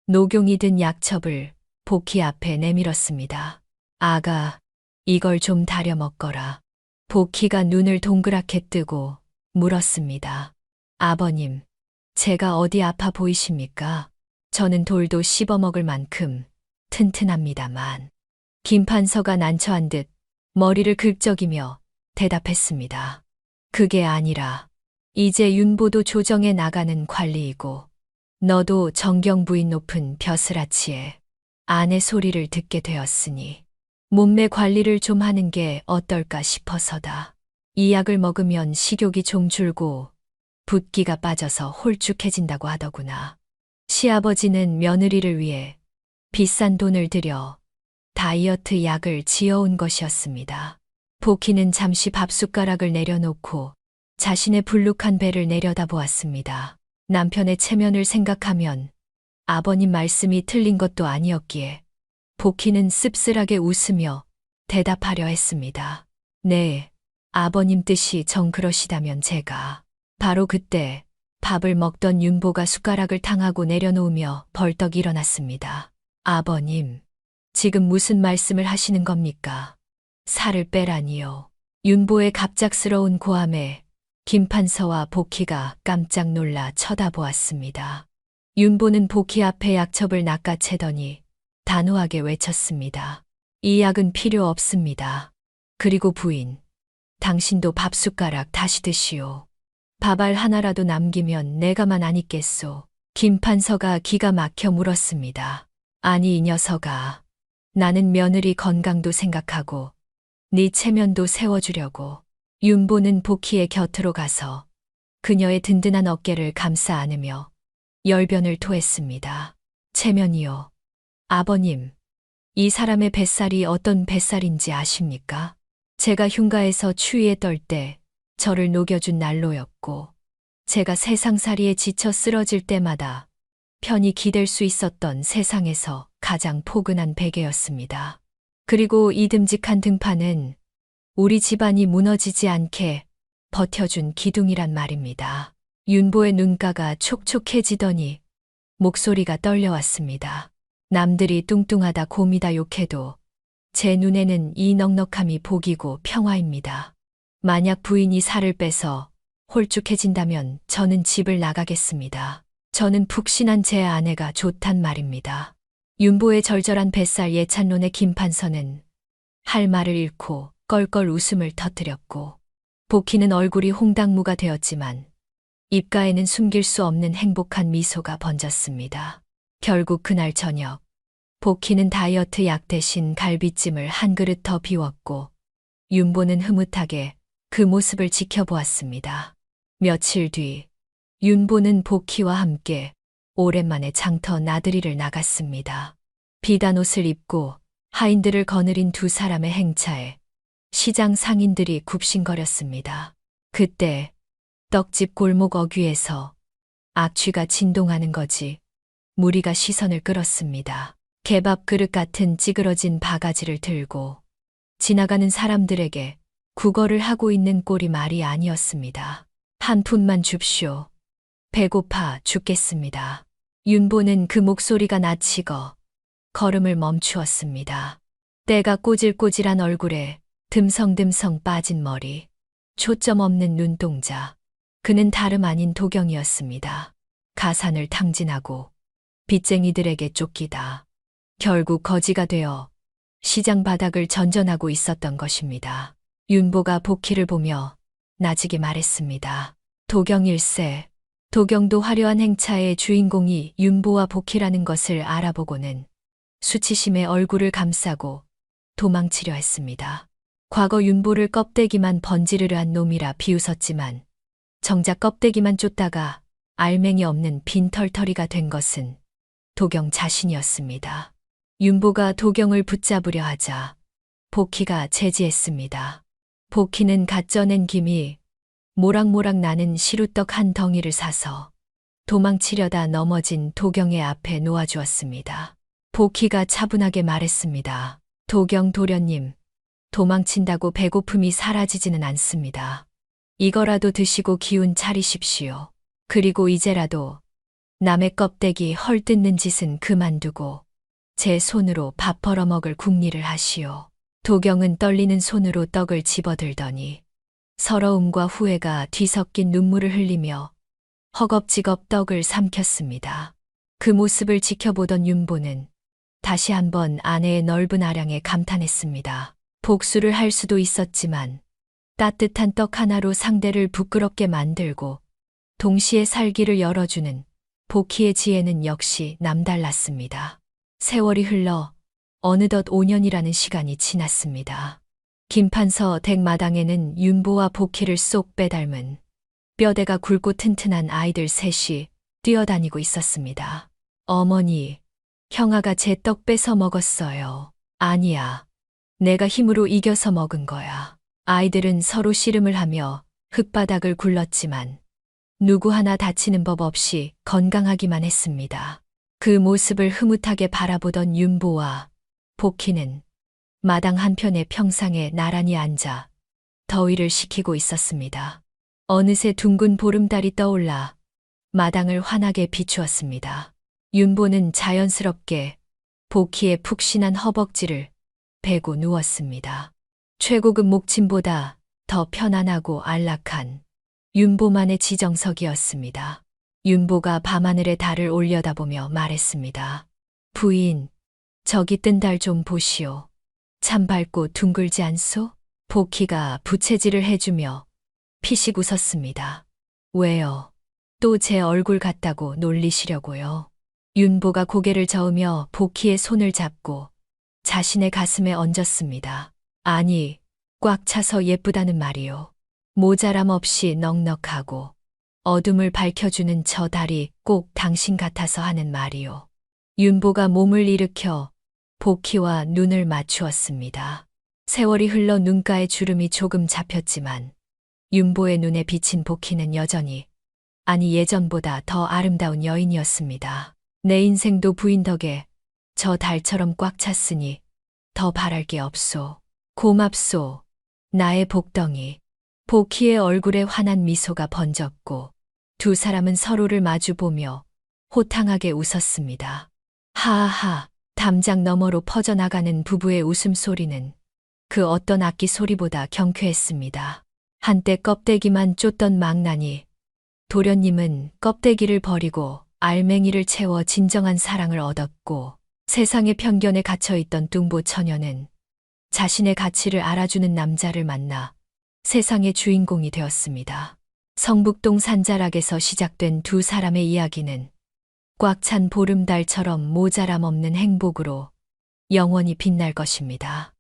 녹용이 든 약첩을 복희 앞에 내밀었습니다. 아가, 이걸 좀 다려 먹거라. 복희가 눈을 동그랗게 뜨고 물었습니다. 아버님, 제가 어디 아파 보이십니까? 저는 돌도 씹어 먹을 만큼 튼튼합니다만. 김판서가 난처한 듯 머리를 긁적이며 대답했습니다. 그게 아니라 이제 윤보도 조정에 나가는 관리이고 너도 정경 부인 높은 벼슬아치에 아내 소리를 듣게 되었으니 몸매 관리를 좀 하는 게 어떨까 싶어서다. 이 약을 먹으면 식욕이 좀 줄고 붓기가 빠져서 홀쭉해진다고 하더구나. 시아버지는 며느리를 위해 비싼 돈을 들여 다이어트 약을 지어온 것이었습니다. 복희는 잠시 밥숟가락을 내려놓고 자신의 불룩한 배를 내려다보았습니다. 남편의 체면을 생각하면 아버님 말씀이 틀린 것도 아니었기에 복희는 씁쓸하게 웃으며 대답하려 했습니다. 네, 아버님 뜻이 정 그러시다면 제가. 바로 그때 밥을 먹던 윤보가 숟가락을 탕하고 내려놓으며 벌떡 일어났습니다. 아버님, 지금 무슨 말씀을 하시는 겁니까? 살을 빼라니요. 윤보의 갑작스러운 고함에 김판서와 복희가 깜짝 놀라 쳐다보았습니다. 윤보는 복희 앞에 약첩을 낚아채더니 단호하게 외쳤습니다. 이 약은 필요 없습니다. 그리고 부인, 당신도 밥숟가락 다시 드시오. 밥알 하나라도 남기면 내가만 안 있겠소. 김판서가 기가 막혀 물었습니다. 아니 이 녀석아, 나는 며느리 건강도 생각하고 네 체면도 세워주려고. 윤보는 복희의 곁으로 가서 그녀의 든든한 어깨를 감싸 안으며 열변을 토했습니다. 체면이요. 아버님, 이 사람의 뱃살이 어떤 뱃살인지 아십니까? 제가 흉가에서 추위에 떨 때 저를 녹여준 난로였고, 제가 세상살이에 지쳐 쓰러질 때마다 편히 기댈 수 있었던 세상에서 가장 포근한 베개였습니다. 그리고 이 듬직한 등판은 우리 집안이 무너지지 않게 버텨준 기둥이란 말입니다. 윤보의 눈가가 촉촉해지더니 목소리가 떨려왔습니다. 남들이 뚱뚱하다 곰이다 욕해도 제 눈에는 이 넉넉함이 복이고 평화입니다. 만약 부인이 살을 빼서 홀쭉해진다면 저는 집을 나가겠습니다. 저는 푹신한 제 아내가 좋단 말입니다. 윤보의 절절한 뱃살 예찬론의 김판서는 할 말을 잃고 껄껄 웃음을 터뜨렸고, 복희는 얼굴이 홍당무가 되었지만 입가에는 숨길 수 없는 행복한 미소가 번졌습니다. 결국 그날 저녁, 복희는 다이어트 약 대신 갈비찜을 한 그릇 더 비웠고, 윤보는 흐뭇하게 그 모습을 지켜보았습니다. 며칠 뒤, 윤보는 복희와 함께 오랜만에 장터 나들이를 나갔습니다. 비단 옷을 입고 하인들을 거느린 두 사람의 행차에 시장 상인들이 굽신거렸습니다. 그때 떡집 골목 어귀에서 악취가 진동하는 거지 무리가 시선을 끌었습니다. 개밥 그릇 같은 찌그러진 바가지를 들고 지나가는 사람들에게 구걸을 하고 있는 꼴이 말이 아니었습니다. 한 푼만 줍쇼. 배고파 죽겠습니다. 윤보는 그 목소리가 낯익어 걸음을 멈추었습니다. 때가 꼬질꼬질한 얼굴에 듬성듬성 빠진 머리, 초점 없는 눈동자. 그는 다름 아닌 도경이었습니다. 가산을 탕진하고 빚쟁이들에게 쫓기다 결국 거지가 되어 시장 바닥을 전전하고 있었던 것입니다. 윤보가 복희를 보며 나지게 말했습니다. 도경일세. 도경도 화려한 행차의 주인공이 윤보와 복희라는 것을 알아보고는 수치심에 얼굴을 감싸고 도망치려 했습니다. 과거 윤보를 껍데기만 번지르르 한 놈이라 비웃었지만 정작 껍데기만 쫓다가 알맹이 없는 빈털터리가 된 것은 도경 자신이었습니다. 윤보가 도경을 붙잡으려 하자 복희가 제지했습니다. 복희는 갓 쪄낸 김이 모락모락 나는 시루떡 한 덩이를 사서 도망치려다 넘어진 도경의 앞에 놓아주었습니다. 복희가 차분하게 말했습니다. 도경 도련님, 도망친다고 배고픔이 사라지지는 않습니다. 이거라도 드시고 기운 차리십시오. 그리고 이제라도 남의 껍데기 헐뜯는 짓은 그만두고 제 손으로 밥 벌어먹을 궁리를 하시오. 도경은 떨리는 손으로 떡을 집어들더니 서러움과 후회가 뒤섞인 눈물을 흘리며 허겁지겁 떡을 삼켰습니다. 그 모습을 지켜보던 윤보는 다시 한번 아내의 넓은 아량에 감탄했습니다. 복수를 할 수도 있었지만 따뜻한 떡 하나로 상대를 부끄럽게 만들고 동시에 살기를 열어주는 복희의 지혜는 역시 남달랐습니다. 세월이 흘러 어느덧 5년이라는 시간이 지났습니다. 김판서 댁마당에는 윤보와 복희를 쏙 빼닮은 뼈대가 굵고 튼튼한 아이들 셋이 뛰어다니고 있었습니다. 어머니, 형아가 제 떡 뺏어 먹었어요. 아니야. 내가 힘으로 이겨서 먹은 거야. 아이들은 서로 씨름을 하며 흙바닥을 굴렀지만 누구 하나 다치는 법 없이 건강하기만 했습니다. 그 모습을 흐뭇하게 바라보던 윤보와 복희는 마당 한편의 평상에 나란히 앉아 더위를 식히고 있었습니다. 어느새 둥근 보름달이 떠올라 마당을 환하게 비추었습니다. 윤보는 자연스럽게 복희의 푹신한 허벅지를 베고 누웠습니다. 최고급 목침보다 더 편안하고 안락한 윤보만의 지정석이었습니다. 윤보가 밤하늘에 달을 올려다보며 말했습니다. 부인, 저기 뜬 달 좀 보시오. 참 밝고 둥글지 않소? 복희가 부채질을 해주며 피식 웃었습니다. 왜요? 또 제 얼굴 같다고 놀리시려고요. 윤보가 고개를 저으며 복희의 손을 잡고 자신의 가슴에 얹었습니다. 아니, 꽉 차서 예쁘다는 말이요. 모자람 없이 넉넉하고 어둠을 밝혀주는 저 달이 꼭 당신 같아서 하는 말이요. 윤보가 몸을 일으켜 복희와 눈을 맞추었습니다. 세월이 흘러 눈가에 주름이 조금 잡혔지만 윤보의 눈에 비친 복희는 여전히, 아니 예전보다 더 아름다운 여인이었습니다. 내 인생도 부인 덕에 저 달처럼 꽉 찼으니 더 바랄 게 없소. 고맙소. 나의 복덩이. 복희의 얼굴에 환한 미소가 번졌고 두 사람은 서로를 마주보며 호탕하게 웃었습니다. 하하, 담장 너머로 퍼져나가는 부부의 웃음소리는 그 어떤 악기 소리보다 경쾌했습니다. 한때 껍데기만 쫓던 망나니 도련님은 껍데기를 버리고 알맹이를 채워 진정한 사랑을 얻었고, 세상의 편견에 갇혀있던 뚱보 처녀는 자신의 가치를 알아주는 남자를 만나 세상의 주인공이 되었습니다. 성북동 산자락에서 시작된 두 사람의 이야기는 꽉 찬 보름달처럼 모자람 없는 행복으로 영원히 빛날 것입니다.